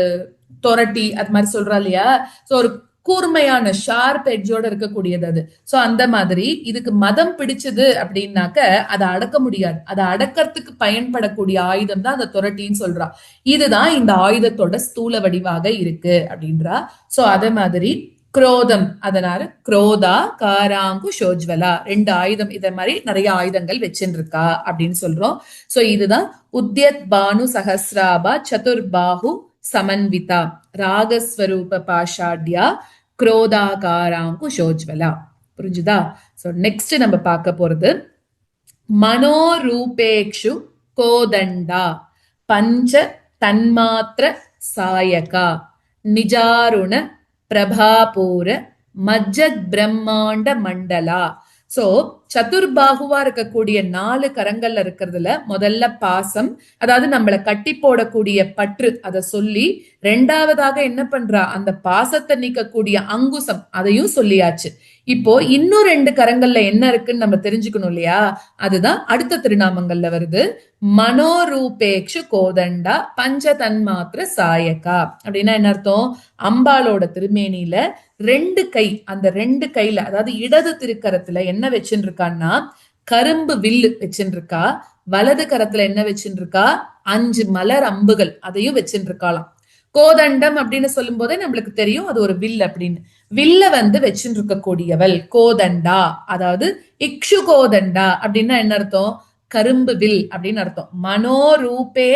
தொரட்டி அது மாதிரி சொல்றா இல்லையா? சோ ஒரு கூர்மையான ஷார்ப் எட்ஜோட இருக்கக்கூடியது அது. சோ அந்த மாதிரி இதுக்கு மதம் பிடிச்சது அப்படின்னாக்க அதை அடக்க முடியாது. அதை அடக்கறதுக்கு பயன்படக்கூடிய ஆயுதம் தான் அந்த தொரட்டின்னு சொல்றா. இதுதான் இந்த ஆயுதத்தோட ஸ்தூல வடிவாக இருக்கு அப்படின்றா. சோ அதே மாதிரி குரோதம், அதனால குரோதா காராங்கு ஷோஜ்வலா, 2 ஆயுதம், இத மாதிரி நிறைய ஆயுதங்கள் வச்சுருக்கா அப்படின்னு சொல்றோம். சோ இதுதான் உத்யத் பானு சஹஸ்ராபா சதுர்பாஹு சமன்விதா ராகஸ்வரூப பாஷாட்யா குரோதாகாராங்கு ஷோஜ்வலா. புரிஞ்சுதா? சோ நெக்ஸ்ட் நம்ம பார்க்க போறது மனோரூபேக்ஷு கோதண்டா பஞ்ச தன்மாத்திர சாயகா நிஜாருண பிரபாபூர மஜ்ஜத் பிரம்மாண்ட மண்டலா. சோ சதுர்பாகுவா இருக்கக்கூடிய 4 கரங்கள்ல இருக்கிறதுல முதல்ல பாசம், அதாவது நம்மள கட்டி போடக்கூடிய பற்று, அதை சொல்லி 2வதாக என்ன பண்றா, அந்த பாசத்தை நீக்கக்கூடிய அங்குசம் அதையும் சொல்லியாச்சு. இப்போ இன்னும் 2 கரங்கள்ல என்ன இருக்குன்னு நம்ம தெரிஞ்சுக்கணும் இல்லையா? அதுதான் அடுத்த திருநாமங்கள்ல வருது. மனோரூபேக்ஷு கோதண்டா பஞ்ச தன்மாத்திர சாயகா அப்படின்னா என்ன அர்த்தம், அம்பாளோட திருமேனியில 2 கை, அந்த 2 கையில அதாவது இடது திருக்கரத்துல என்ன வச்சுட்டு இருக்கான்னா கரும்பு வில்லு வச்சுட்டு இருக்கா, வலது கரத்துல என்ன வச்சுட்டு இருக்கா 5 மலர் அம்புகள் அதையும் வச்சுட்டு இருக்காளாம். கோதண்டம் அப்படின்னு சொல்லும் போதே நம்மளுக்கு தெரியும் அது ஒரு வில் அப்படின்னு. வில்ல வந்து வச்சுட்டு இருக்கக்கூடியவள் கோதண்டா, அதாவது இக்ஷு கோதண்டா அப்படின்னா என்ன அர்த்தம், கரும்பு வில் அப்படின்னு அர்த்தம். மனோரூபே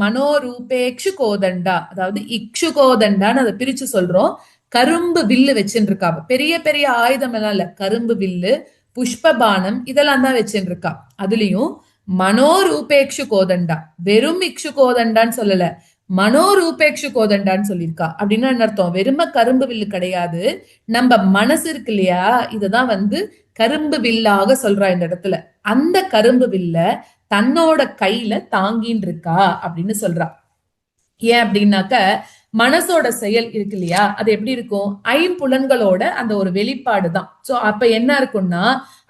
மனோரூபேக்ஷு கோதண்டா, அதாவது இக்ஷு கோதண்டான்னு அதை பிரிச்சு சொல்றோம். கரும்பு வில்லு வச்சுட்டு இருக்கா, பெரிய பெரிய ஆயுதம் எல்லாம் இல்ல, கரும்பு வில்லு புஷ்பபானம் இதெல்லாம் தான் வச்சுட்டு இருக்கா. அதுலயும் மனோரூபேக்ஷு கோதண்டா, வெறும் இக்ஷு கோதண்டான்னு சொல்லல, மனோரூபேக்ஷு கோதண்டான்னு சொல்லியிருக்கா. அப்படின்னா என்ன அர்த்தம், வெறும கரும்பு வில்லு கிடையாது, நம்ம மனசு இருக்கு இல்லையா, இததான் வந்து கரும்பு வில்லாக சொல்றா இந்த இடத்துல. அந்த கரும்பு வில்ல தன்னோட கையில தாங்கின்னு இருக்கா அப்படின்னு சொல்றா. ஏன் அப்படின்னாக்க மனசோட செயல் இருக்கு இல்லையா, அது எப்படி இருக்கும், ஐம்புலன்களோட அந்த ஒரு வெளிப்பாடு தான். சோ அப்ப என்ன இருக்கும்னா,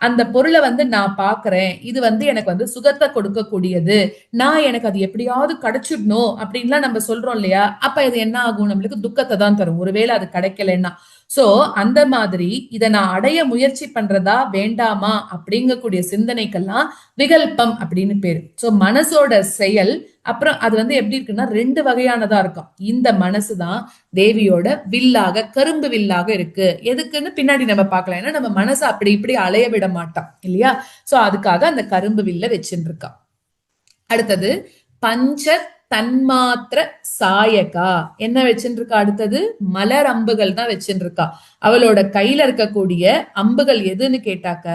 அந்த பொருளை வந்து நான் பாக்குறேன், இது வந்து எனக்கு வந்து சுகத்தை கொடுக்கக்கூடியது, நான் எனக்கு அது எப்படியாவது கிடைச்சிடணும் அப்படின்லாம் நம்ம சொல்றோம் இல்லையா, அப்ப இது என்ன ஆகும், நம்மளுக்கு துக்கத்தை தான் தரும் ஒருவேளை அது கிடைக்கலன்னா. சோ அந்த மாதிரி இதை நான் அடைய முயற்சி பண்றதா வேண்டாமா அப்படிங்கக்கூடிய சிந்தனைக்கெல்லாம் விகல்பம் அப்படின்னு பேரு. சோ மனசோட செயல் அப்புறம் அது வந்து எப்படி இருக்குன்னா 2 வகையானதா இருக்கும். இந்த மனசுதான் தேவியோட வில்லாக, கரும்பு வில்லாக இருக்கு. எதுக்குன்னு பின்னாடி நம்ம பார்க்கலாம். ஏன்னா நம்ம மனசை அப்படி இப்படி அலைய விட மாட்டோம் இல்லையா? சோ அதுக்காக அந்த கரும்பு வில்ல வச்சுட்டு இருக்கா. அடுத்தது பஞ்ச தன்மாத்திர சாயகா என்ன வச்சுட்டு இருக்கா? அடுத்தது மலர் அம்புகள் தான் வச்சுட்டு இருக்கா. அவளோட கையில இருக்கக்கூடிய அம்புகள் எதுன்னு கேட்டாக்க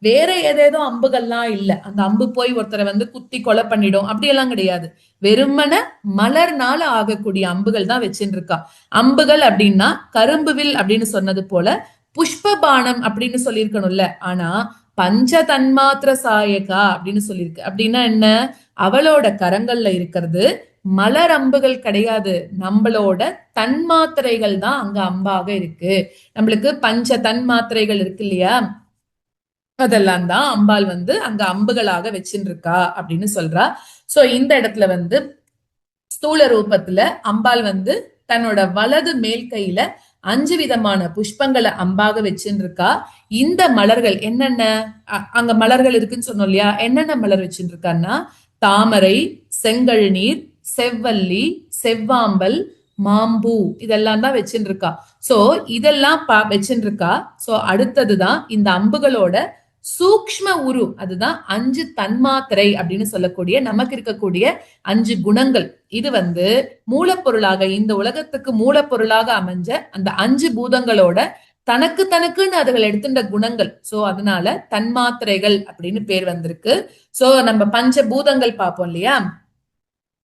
வேற ஏதேதோ அம்புகள்லாம் இல்ல. அந்த அம்பு போய் ஒருத்தரை வந்து குத்தி கொலை பண்ணிடும் அப்படியெல்லாம் கிடையாது. வெறுமன மலர்னால ஆகக்கூடிய அம்புகள் தான் வச்சுட்டு இருக்கா. அம்புகள் அப்படின்னா கரும்புவில் அப்படின்னு சொன்னது போல புஷ்பபானம் அப்படின்னு சொல்லியிருக்கணும்ல. ஆனா பஞ்ச தன்மாத்திர சாயகா அப்படின்னு சொல்லியிருக்கு. அப்படின்னா என்ன? அவளோட கரங்கள்ல இருக்கிறது மலர் அம்புகள் கிடையாது, நம்மளோட தன்மாத்திரைகள் தான் அங்க அம்பாக இருக்கு. நம்மளுக்கு பஞ்ச தன்மாத்திரைகள் இருக்கு இல்லையா? அதெல்லாம் தான் அம்பாள் வந்து அங்க அம்புகளாக வச்சுட்டு இருக்கா அப்படின்னு சொல்றா. சோ இந்த இடத்துல வந்து ஸ்தூல ரூபத்துல அம்பாள் வந்து தன்னோட வலது மேல் கையில 5 விதமான புஷ்பங்களை அம்பாக வச்சுட்டு இருக்கா. இந்த மலர்கள் என்னென்ன அங்க மலர்கள் இருக்குன்னு சொன்னோம் இல்லையா? என்னென்ன மலர் வச்சுட்டு இருக்கான்னா தாமரை, செங்கழுநீர், செவ்வல்லி, செவ்வாம்பல், மாம்பூ இதெல்லாம் தான் வச்சுட்டு இருக்கா. சோ இதெல்லாம் வச்சுட்டு இருக்கா. சோ அடுத்ததுதான் இந்த அம்புகளோட சூக்ஷ்ம உரு, அதுதான் 5 தன்மாத்திரை அப்படின்னு சொல்லக்கூடிய நமக்கு இருக்கக்கூடிய 5 குணங்கள். இது வந்து மூலப்பொருளாக இந்த உலகத்துக்கு மூலப்பொருளாக அமைஞ்ச அந்த 5 பூதங்களோட தனக்கு தனக்குன்னு அதுகள் எடுத்துட்ட குணங்கள். சோ அதனால தன்மாத்திரைகள் அப்படின்னு பேர் வந்திருக்கு. சோ நம்ம பஞ்ச பூதங்கள் பார்ப்போம் இல்லையா?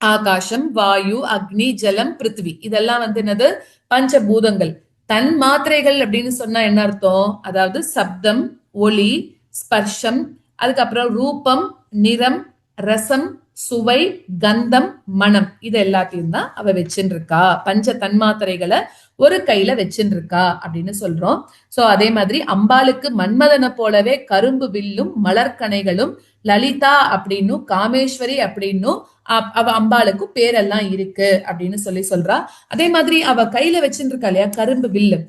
ஆகாசம், வாயு, அக்னி, ஜலம், பிருத்திவி இதெல்லாம் வந்து என்னது? பஞ்சபூதங்கள். தன் மாத்திரைகள் அப்படின்னு சொன்னா என்ன அர்த்தம்? அதாவது சப்தம், ஒலி, ஸ்பர்ஷம், அதுக்கப்புறம் ரூபம், நிறம், ரசம், சுவை, கந்தம், மனம் இது எல்லாத்தையும் தான் அவ வச்சுட்டு இருக்கா. பஞ்ச தன்மாத்திரைகளை ஒரு கையில வச்சுட்டு இருக்கா அப்படின்னு சொல்றோம். சோ அதே மாதிரி அம்பாளுக்கு மன்மதனை போலவே கரும்பு வில்லும் மலர்கனைகளும் லலிதா அப்படின்னும் காமேஸ்வரி அப்படின்னும் அவ அம்பாளுக்கும் பேரெல்லாம் இருக்கு அப்படின்னு சொல்றா. அதே மாதிரி அவ கையில வச்சுட்டு இருக்கா இல்லையா கரும்பு வில்லு,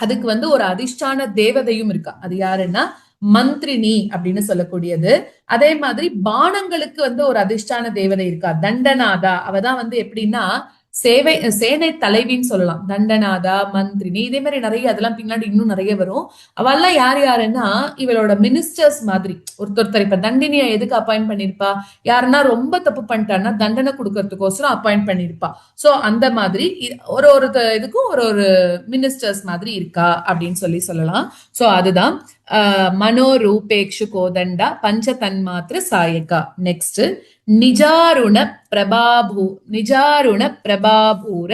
அதுக்கு வந்து ஒரு அதிர்ஷ்டான தேவதையும் இருக்கா. அது யாருன்னா மந்திரினி அப்படின்னு சொல்லக்கூடியது. அதே மாதிரி பானங்களுக்கு வந்து ஒரு அதிர்ஷ்டான தேவதை இருக்கா, தண்டநாதா. அவதான் வந்து எப்படின்னா சேனை தலைவின்னு சொல்லலாம். தண்டநாதா, மந்திரினி இதே மாதிரி நிறைய அதெல்லாம் பின்னாடி இன்னும் நிறைய வரும். அவெல்லாம் யார் யாருன்னா இவளோட மினிஸ்டர்ஸ் மாதிரி ஒருத்தர். இப்ப தண்டினியா எதுக்கு அப்பாயிண்ட் பண்ணிருப்பா? யாருன்னா ரொம்ப தப்பு பண்ணிட்டான்னா தண்டனை கொடுக்கறதுக்கோசரம் அப்பாயிண்ட் பண்ணிருப்பா. சோ அந்த மாதிரி ஒரு ஒரு இதுக்கும் ஒரு ஒரு மினிஸ்டர்ஸ் மாதிரி இருக்கா அப்படின்னு சொல்லலாம். சோ அதுதான் மனோரூபேக்ஷு கோதண்டா பஞ்ச தன்மாத்திர சாயகா. நெக்ஸ்ட் நிஜாருண பிரபாபூர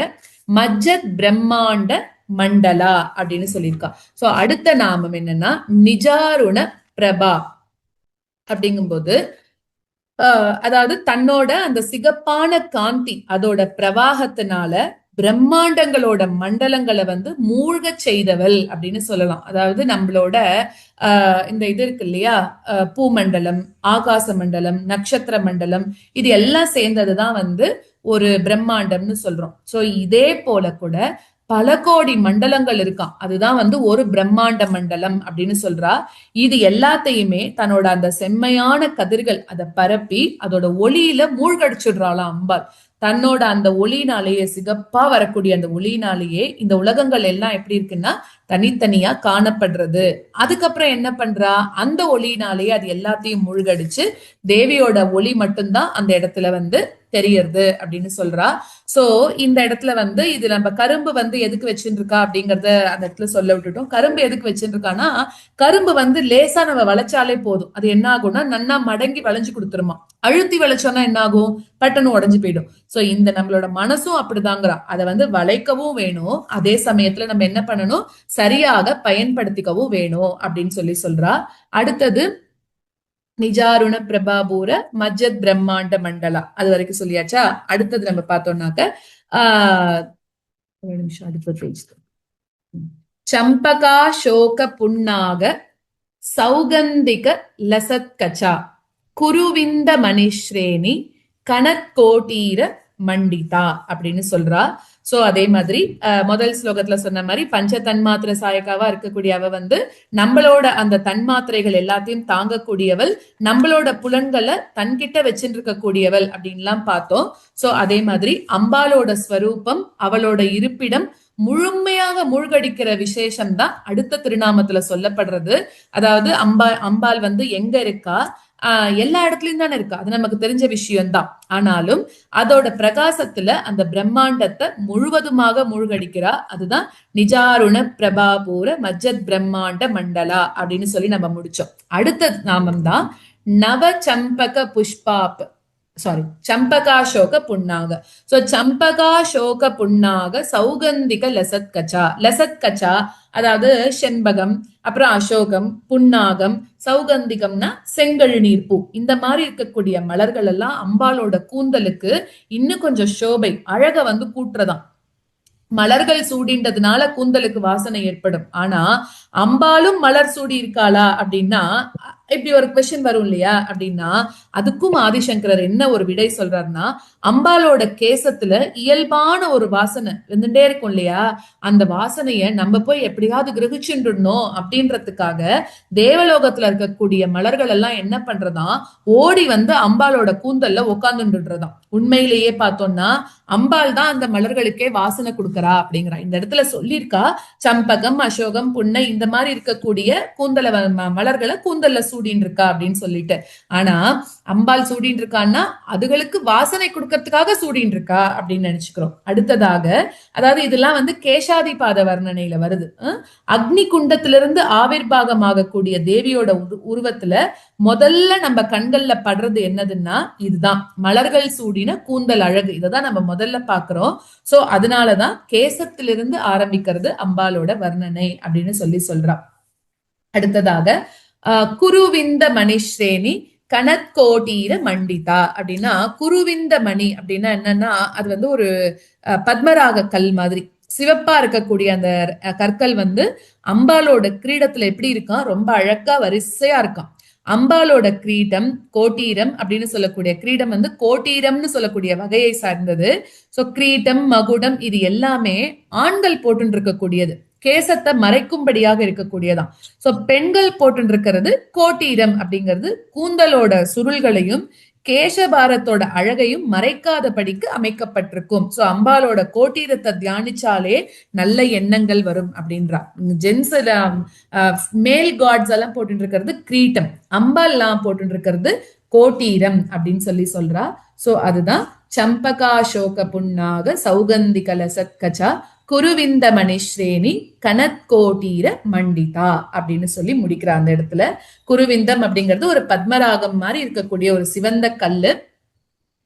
மஜ்ஜத் பிரம்மாண்ட மண்டலா அப்படின்னு சொல்லியிருக்கா. சோ அடுத்த நாமம் என்னன்னா நிஜாருண பிரபா. அப்படிங்கும்போது அதாவது தன்னோட அந்த சிகப்பான காந்தி அதோட பிரவாகத்தினால பிரம்மாண்டங்களோட மண்டலங்களை வந்து மூழ்க செய்தவள் அப்படின்னு சொல்லலாம். அதாவது நம்மளோட இந்த இது இருக்கு இல்லையா, பூமண்டலம், ஆகாச மண்டலம், நட்சத்திர மண்டலம் இது எல்லாம் சேர்ந்ததுதான் வந்து ஒரு பிரம்மாண்டம்னு சொல்றோம். சோ இதே போல கூட பல கோடி மண்டலங்கள் இருக்கான். அதுதான் வந்து ஒரு பிரம்மாண்ட மண்டலம் அப்படின்னு சொல்றா. இது எல்லாத்தையுமே தன்னோட அந்த செம்மையான கதிர்கள் அதை பரப்பி அதோட ஒளியில மூழ்கடிச்சிடுறாளாம் அம்பாள். தன்னோட அந்த ஒளினாலேயே சிகப்பா வரக்கூடிய அந்த ஒளினாலேயே இந்த உலகங்கள் எல்லாம் எப்படி இருக்குன்னா தனித்தனியா காணப்படுறது. அதுக்கப்புறம் என்ன பண்றா? அந்த ஒளினாலேயே அது எல்லாத்தையும் மூழ்கடிச்சு தேவியோட ஒளி மட்டும்தான் அந்த இடத்துல வந்து தெரியறது அப்படின்னு சொல்றா. சோ இந்த இடத்துல வந்து இது நம்ம கரும்பு வந்து எதுக்கு வச்சுட்டு இருக்கா அப்படிங்கறத அந்த இடத்துல சொல்ல விட்டுட்டோம். கரும்பு எதுக்கு வச்சுட்டு இருக்கான்னா கரும்பு வந்து லேசா நம்ம வளைச்சாலே போதும். அது என்ன ஆகும்னா நன்னா மடங்கி வளைஞ்சு கொடுத்துருமா. அழுத்தி வளைச்சோம்னா என்ன ஆகும்? பட்டன்னு உடஞ்சு போயிடும். சோ இந்த நம்மளோட மனசும் அப்படிதாங்கிறா. அதை வந்து வளைக்கவும் வேணும், அதே சமயத்துல நம்ம என்ன பண்ணணும்? சரியாக பயன்படுத்திக்கவும் வேணும் அப்படின்னு சொல்றா. அடுத்தது நிஜாருண பிரபாபூர மஜ்ஜத் பிரம்மாண்ட மண்டலா. அது வரைக்கும் சொல்லியாச்சா? அடுத்தது நம்ம பார்த்தோம்னாக்க ஒரு நிமிஷம் அடுத்த பேஜ். சம்பகா சோக புண்ணாக சௌகந்திக லசத்கச்சா குருவிந்த மணிஸ்ரேணி கனத்கோட்டீர மண்டிதா அப்படின்னு சொல்றா. சோ அதே மாதிரி முதல் ஸ்லோகத்துல சொன்ன மாதிரி பஞ்ச தன்மாத்திர சாயகாவா இருக்கக்கூடிய அவ வந்து நம்மளோட அந்த தன்மாத்திரைகள் எல்லாத்தையும் தாங்கக்கூடியவள், நம்மளோட புலன்களை தன்கிட்ட வச்சுட்டு இருக்கக்கூடியவள் அப்படின்லாம் பார்த்தோம். சோ அதே மாதிரி அம்பாலோட ஸ்வரூபம், அவளோட இருப்பிடம் முழுமையாக மூழ்கடிக்கிற விசேஷம் தான் அடுத்த திருநாமத்துல சொல்லப்படுறது. அதாவது அம்பாள் வந்து எங்க இருக்கா, எல்லா இடத்துலயும் தானே இருக்கா, அது நமக்கு தெரிஞ்ச விஷயம்தான். ஆனாலும் அதோட பிரகாசத்துல அந்த பிரம்மாண்டத்தை முழுவதுமாக மூழ்கடிக்கிறா. அதுதான் நிஜாருண பிரபாபூர மஜ்ஜத் பிரம்மாண்ட மண்டலா அப்படின்னு சொல்லி நம்ம முடிச்சோம். அடுத்த நாமம் தான் நவ சம்பக புஷ்பாப் சம்பகாசோக புண்ணாக. சோ சம்பகாசோக புண்ணாக சௌகந்திக லசத் கச்சா. லசத் கச்சா அதாவது செண்பகம், அப்புறம் அசோகம், புன்னாகம், சௌகந்திகம்னா செங்கல் நீர் பூ. இந்த மாதிரி இருக்கக்கூடிய மலர்கள் எல்லாம் அம்பாலோட கூந்தலுக்கு இன்னும் கொஞ்சம் சோபை, அழக வந்து கூட்டுறதாம். மலர்கள் சூடின்றதுனால கூந்தலுக்கு வாசனை ஏற்படும். ஆனா அம்பாலும் மலர் சூடி இருக்காளா அப்படின்னா இப்படி ஒரு கொஸ்டின் வரும் இல்லையா? அப்படின்னா அதுக்கும் ஆதிசங்கரர் என்ன ஒரு விடை சொல்றாருன்னா, அம்பாலோட கேசத்துல இயல்பான ஒரு வாசனை இருந்துட்டே இருக்கும் இல்லையா? அந்த வாசனைய நம்ம போய் எப்படியாவது கிரகிச்சுடணும் அப்படின்றதுக்காக தேவலோகத்துல இருக்கக்கூடிய மலர்கள் எல்லாம் என்ன பண்றதா, ஓடி வந்து அம்பாலோட கூந்தல்ல உட்கார்ந்துன்றதாம். உண்மையிலேயே பார்த்தோம்னா அம்பாள் தான் அந்த மலர்களுக்கே வாசனை கொடுக்கறா அப்படிங்கிறா. இந்த இடத்துல சொல்லியிருக்கா சம்பகம், அசோகம், புன்னை இந்த மாதிரி இருக்கக்கூடிய கூந்தல மலர்களை கூந்தல்ல சூடின்னு இருக்கா அப்படின்னு சொல்லிட்டு. ஆனா அம்பாள் சூடின்னு இருக்கான்னா அதுகளுக்கு வாசனை கொடுக்கறதுக்காக சூடின்னு இருக்கா அப்படின்னு நினைச்சுக்கிறோம். அடுத்ததாக அதாவது இதெல்லாம் வந்து கேசாதிபாத வர்ணனையில வருது. அக்னி குண்டத்திலிருந்து ஆவிர்வாகமாகக்கூடிய தேவியோட உருவத்துல முதல்ல நம்ம கண்கள்ல படுறது என்னதுன்னா இதுதான், மலர்கள் சூடின கூந்தல் அழகு. இததான் நம்ம முதல்ல பாக்குறோம். சோ அதனாலதான் கேசத்திலிருந்து ஆரம்பிக்கிறது அம்பாலோட வர்ணனை அப்படின்னு சொல்றா. அடுத்ததாக குருவிந்த மணிஸ்ரேணி கனத்கோட்டீர மண்டிதா அப்படின்னா, குருவிந்த மணி அப்படின்னா என்னன்னா அது வந்து ஒரு பத்மராக கல் மாதிரி சிவப்பா இருக்கக்கூடிய அந்த கற்கள் வந்து அம்பாலோட கிரீடத்துல எப்படி இருக்கான், ரொம்ப அழகா வரிசையா இருக்கான். அம்பாலோட கிரீடம் கோட்டீரம் அப்படின்னு சொல்லக்கூடிய கிரீடம் வந்து கோட்டீரம்னு சொல்லக்கூடிய வகையை சார்ந்தது. சோ கிரீடம், மகுடம் இது எல்லாமே ஆண்கள் போட்டு இருக்கக்கூடியது, கேசத்தை மறைக்கும்படியாக இருக்கக்கூடியதான். சோ பெண்கள் போட்டு இருக்கிறது கோட்டீரம் அப்படிங்கிறது கூந்தலோட சுருள்களையும் கேசபாரத்தோட அழகையும் மறைக்காதபடிக்கு அமைக்கப்பட்டிருக்கும். சோ அம்பாலோட கோட்டீரத்தை தியானிச்சாலே நல்ல எண்ணங்கள் வரும் அப்படின்றா. ஜென்ஸ் மேல் காட்ஸ் எல்லாம் போட்டு இருக்கிறது கிரீட்டம், அம்பால் எல்லாம் போட்டு இருக்கிறது கோட்டீரம் அப்படின்னு சொல்றா. சோ அதுதான் சம்பகாசோக புண்ணாக சௌகந்திக லசத்கச்சா குருவிந்த மணிஸ்ரேணி கனத்கோட்டீர மண்டிதா அப்படின்னு சொல்லி முடிக்கிற அந்த இடத்துல. குருவிந்தம் அப்படிங்கிறது ஒரு பத்மராகம் மாதிரி இருக்கக்கூடிய ஒரு சிவந்த கல்லு.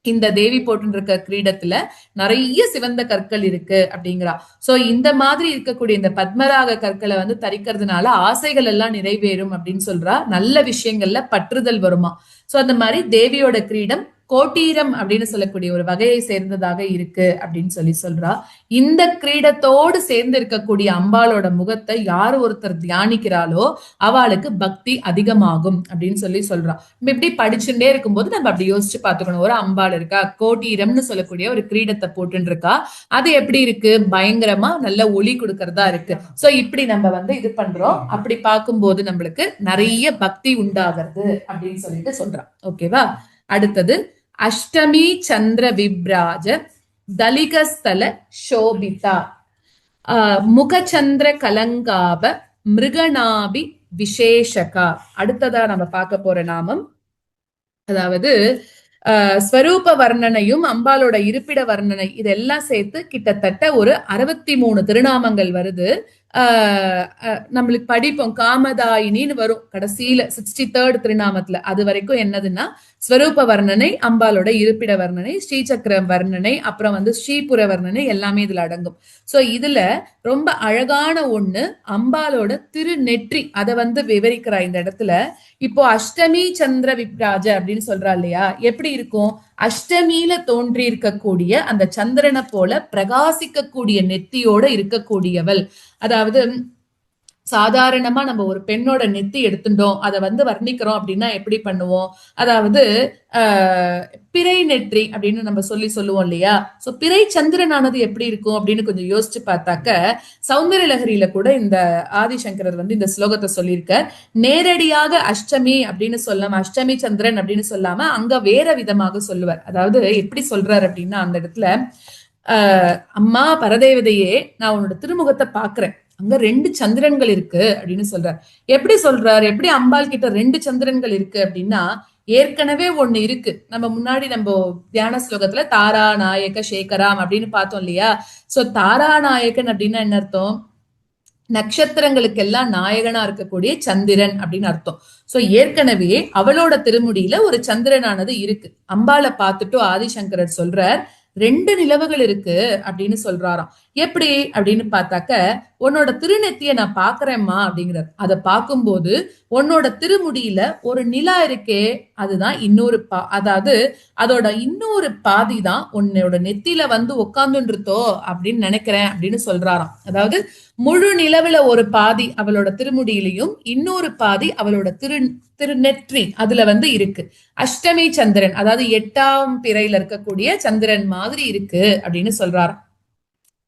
இந்த தேவி போட்டு இருக்க கிரீடத்துல நிறைய சிவந்த கற்கள் இருக்கு அப்படிங்கிறா. சோ இந்த மாதிரி இருக்கக்கூடிய இந்த பத்மராக கற்களை வந்து தரிக்கிறதுனால ஆசைகள் எல்லாம் நிறைவேறும் அப்படின்னு சொல்றா. நல்ல விஷயங்கள்ல பற்றுதல் வருமா. சோ அந்த மாதிரி தேவியோட கிரீடம் கோட்டீரம் அப்படின்னு சொல்லக்கூடிய ஒரு வகையை சேர்ந்ததாக இருக்கு அப்படின்னு சொல்றா. இந்த கிரீடத்தோடு சேர்ந்து இருக்கக்கூடிய அம்பாலோட முகத்தை யார் ஒருத்தர் தியானிக்கிறாளோ அவளுக்கு பக்தி அதிகமாகும் அப்படின்னு சொல்றா. நம்ம இப்படி படிச்சுட்டே இருக்கும்போது நம்ம அப்படி யோசிச்சு பாத்துக்கணும். ஒரு அம்பாள் இருக்கா, கோட்டீரம்னு சொல்லக்கூடிய ஒரு கிரீடத்தை போட்டு இருக்கா, அது எப்படி இருக்கு, பயங்கரமா நல்ல ஒளி கொடுக்கறதா இருக்கு. சோ இப்படி நம்ம வந்து இது பண்றோம். அப்படி பார்க்கும்போது நம்மளுக்கு நிறைய பக்தி உண்டாகிறது அப்படின்னு சொல்றான். ஓகேவா? அடுத்தது அஷ்டமி சந்திர விப்ராஜ தலிகஸ்தல சோபிதா முகச்சந்திர கலங்காப மிருகநாபி விசேஷகா. அடுத்ததா நம்ம பார்க்க போற நாமம், அதாவது ஸ்வரூப வர்ணனையும் அம்பாலோட இருப்பிட வர்ணனை இதெல்லாம் சேர்த்து கிட்டத்தட்ட ஒரு 63 திருநாமங்கள் வருது. நம்மளுக்கு படிப்போம் காமதாயினின்னு வரும் கடைசியில 63rd திருநாமத்துல. அது வரைக்கும் என்னதுன்னா ஸ்வரூப வர்ணனை, அம்பாலோட இருப்பிட வர்ணனை, ஸ்ரீசக்கர வர்ணனை, அப்புறம் வந்து ஸ்ரீபுர வர்ணனை எல்லாமே இதுல அடங்கும். சோ இதுல ரொம்ப அழகான ஒண்ணு அம்பாலோட திருநெற்றி, அதை வந்து விவரிக்கிறா இந்த இடத்துல. இப்போ அஷ்டமி சந்திர விப்ராஜ அப்படின்னு சொல்றா இல்லையா, எப்படி இருக்கும், அஷ்டமியில தோன்றி இருக்கக்கூடிய அந்த சந்திரனை போல பிரகாசிக்கக்கூடிய நெத்தியோட இருக்கக்கூடியவள். அதாவது சாதாரணமா நம்ம ஒரு பெண்ணோட நெத்தி எடுத்துட்டோம், அதை வந்து வர்ணிக்கிறோம் அப்படின்னா எப்படி பண்ணுவோம்? அதாவது பிறை நெற்றி அப்படின்னு நம்ம சொல்லுவோம் இல்லையா? சோ பிறை சந்திரனானது எப்படி இருக்கும் அப்படின்னு கொஞ்சம் யோசிச்சு பார்த்தாக்க, சௌந்தர லஹரியில கூட இந்த ஆதிசங்கரர் வந்து இந்த ஸ்லோகத்தை சொல்லியிருக்க. நேரடியாக அஷ்டமி அப்படின்னு சொல்லாம, அஷ்டமி சந்திரன் அப்படின்னு சொல்லாம அங்க வேற விதமாக சொல்லுவார். அதாவது எப்படி சொல்றாரு அப்படின்னா அந்த இடத்துல, அம்மா பரதேவதையே, நான் உன்னோட திருமுகத்தை பாக்குறேன், அங்க 2 சந்திரன்கள் இருக்கு அப்படின்னு சொல்றார். எப்படி சொல்றாரு? எப்படி அம்பாள் கிட்ட 2 சந்திரன்கள் இருக்கு அப்படின்னா, ஏற்கனவே ஒண்ணு இருக்கு. நம்ம முன்னாடி நம்ம தியான ஸ்லோகத்துல தாரா நாயக சேகராம் அப்படின்னு பார்த்தோம் இல்லையா? சோ தாரா நாயகன் அப்படின்னா என்ன அர்த்தம்? நட்சத்திரங்களுக்கு எல்லாம் நாயகனா இருக்கக்கூடிய சந்திரன் அப்படின்னு அர்த்தம். சோ ஏற்கனவே அவளோட திருமுடியில ஒரு சந்திரனானது இருக்கு. அம்பாளை பார்த்துட்டு ஆதிசங்கரர் சொல்றார், 2 நிலவுகள் இருக்கு அப்படின்னு சொல்றாராம். எப்படி அப்படின்னு பார்த்தாக்க, உன்னோட திருநெத்திய நான் பாக்குறேம்மா அப்படிங்கிறார். அதை பார்க்கும்போது உன்னோட திருமுடியில ஒரு நிலா இருக்கே, அதுதான் இன்னொரு அதாவது அதோட இன்னொரு பாதி தான் உன்னோட நெத்தியில வந்து உட்கார்ந்துருத்தோ அப்படின்னு நினைக்கிறேன் அப்படின்னு சொல்றாராம். அதாவது முழு நிலவுல ஒரு பாதி அவளோட திருமுடியிலையும் இன்னொரு பாதி அவளோட திருநெற்றி அதுல வந்து இருக்கு. அஷ்டமி சந்திரன், அதாவது 8ஆம் பிறையில இருக்கக்கூடிய சந்திரன் மாதிரி இருக்கு அப்படின்னு சொல்றாராம்.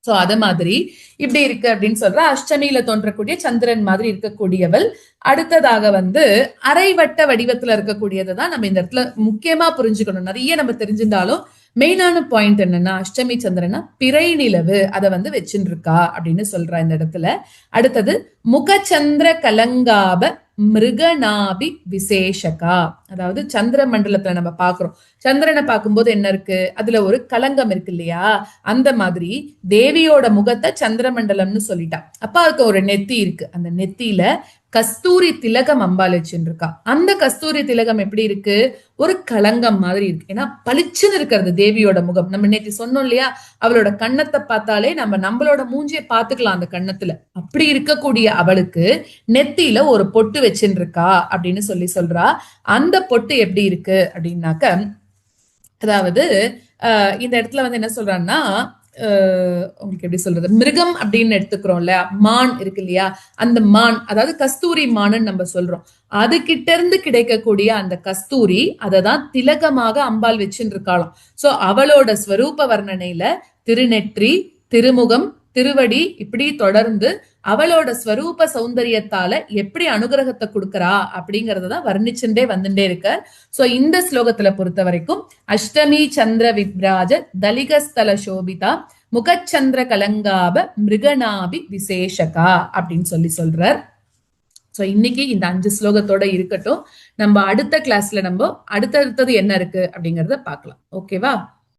சோ அத மாதிரி இப்படி இருக்கு அப்படின்னு சொல்ற, அஷ்டமியில தோன்றக்கூடிய சந்திரன் மாதிரி இருக்கக்கூடியவள். அடுத்ததாக வந்து அரைவட்ட வடிவத்துல இருக்கக்கூடியதான் நம்ம இந்த இடத்துல முக்கியமா புரிஞ்சுக்கணும். நிறைய நம்ம தெரிஞ்சிருந்தாலும் மெயினான பாயிண்ட் என்னன்னா, அஷ்டமி சந்திரனா பிறை நிலவு அதை வந்து வச்சுட்டு இருக்கா அப்படின்னு சொல்றா இந்த இடத்துல. அடுத்தது முகச்சந்திர கலங்காப மிருகநாபி விசேஷகா, அதாவது சந்திர மண்டலத்துல நம்ம பாக்குறோம், சந்திரனை பார்க்கும்போது என்ன இருக்கு, அதுல ஒரு கலங்கம் இருக்கு இல்லையா? அந்த மாதிரி தேவியோட முகத்தை சந்திர மண்டலம்னு சொல்லிட்டா. அப்ப அதுக்கு ஒரு நெத்தி இருக்கு, அந்த நெத்தியில கஸ்தூரி திலகம் அம்பாள் வச்சுருக்கா. அந்த கஸ்தூரி திலகம் எப்படி இருக்கு? ஒரு களங்கம் மாதிரி இருக்கு. ஏன்னா பளிச்சுன்னு இருக்கிறது தேவியோட முகம். நம்ம நேற்று சொன்னோம் இல்லையா, அவளோட கண்ணத்தை பார்த்தாலே நம்மளோட மூஞ்சியை பார்த்துக்கலாம் அந்த கண்ணத்துல. அப்படி இருக்கக்கூடிய அவளுக்கு நெத்தியில ஒரு பொட்டு வச்சுருக்கா அப்படின்னு சொல்றா. அந்த பொட்டு எப்படி இருக்கு அப்படின்னாக்க, அதாவது இந்த இடத்துல வந்து என்ன சொல்றான்னா, உங்களுக்கு எப்படி சொல்றது, மிருகம் அப்படின்னு எடுத்துக்கிறோம்ல, மான் இருக்கு இல்லையா, அந்த மான், அதாவது கஸ்தூரி மான்னு நம்ம சொல்றோம், அது கிட்ட இருந்து கிடைக்கக்கூடிய அந்த கஸ்தூரி அததான் திலகமாக அம்பாள் வச்சுட்டு இருக்காளாம். சோ அவளோட ஸ்வரூப வர்ணனையில திருநெற்றி, திருமுகம், திருவடி இப்படி தொடர்ந்து அவளோட ஸ்வரூப சௌந்தரியத்தால எப்படி அனுகிரகத்தை கொடுக்கறா அப்படிங்கறதான் வர்ணிச்சுட்டே வந்துட்டே இருக்க. சோ இந்த ஸ்லோகத்துல பொறுத்த வரைக்கும் அஷ்டமி சந்திர விப்ராஜ தலிகஸ்தல சோபிதா முகச்சந்திர கலங்காப மிருகநாபி விசேஷகா அப்படின்னு சொல்றார். சோ இன்னைக்கு இந்த 5 ஸ்லோகத்தோட இருக்கட்டும். நம்ம அடுத்த கிளாஸ்ல நம்ம அடுத்தது என்ன இருக்கு அப்படிங்கறத பார்க்கலாம். ஓகேவா?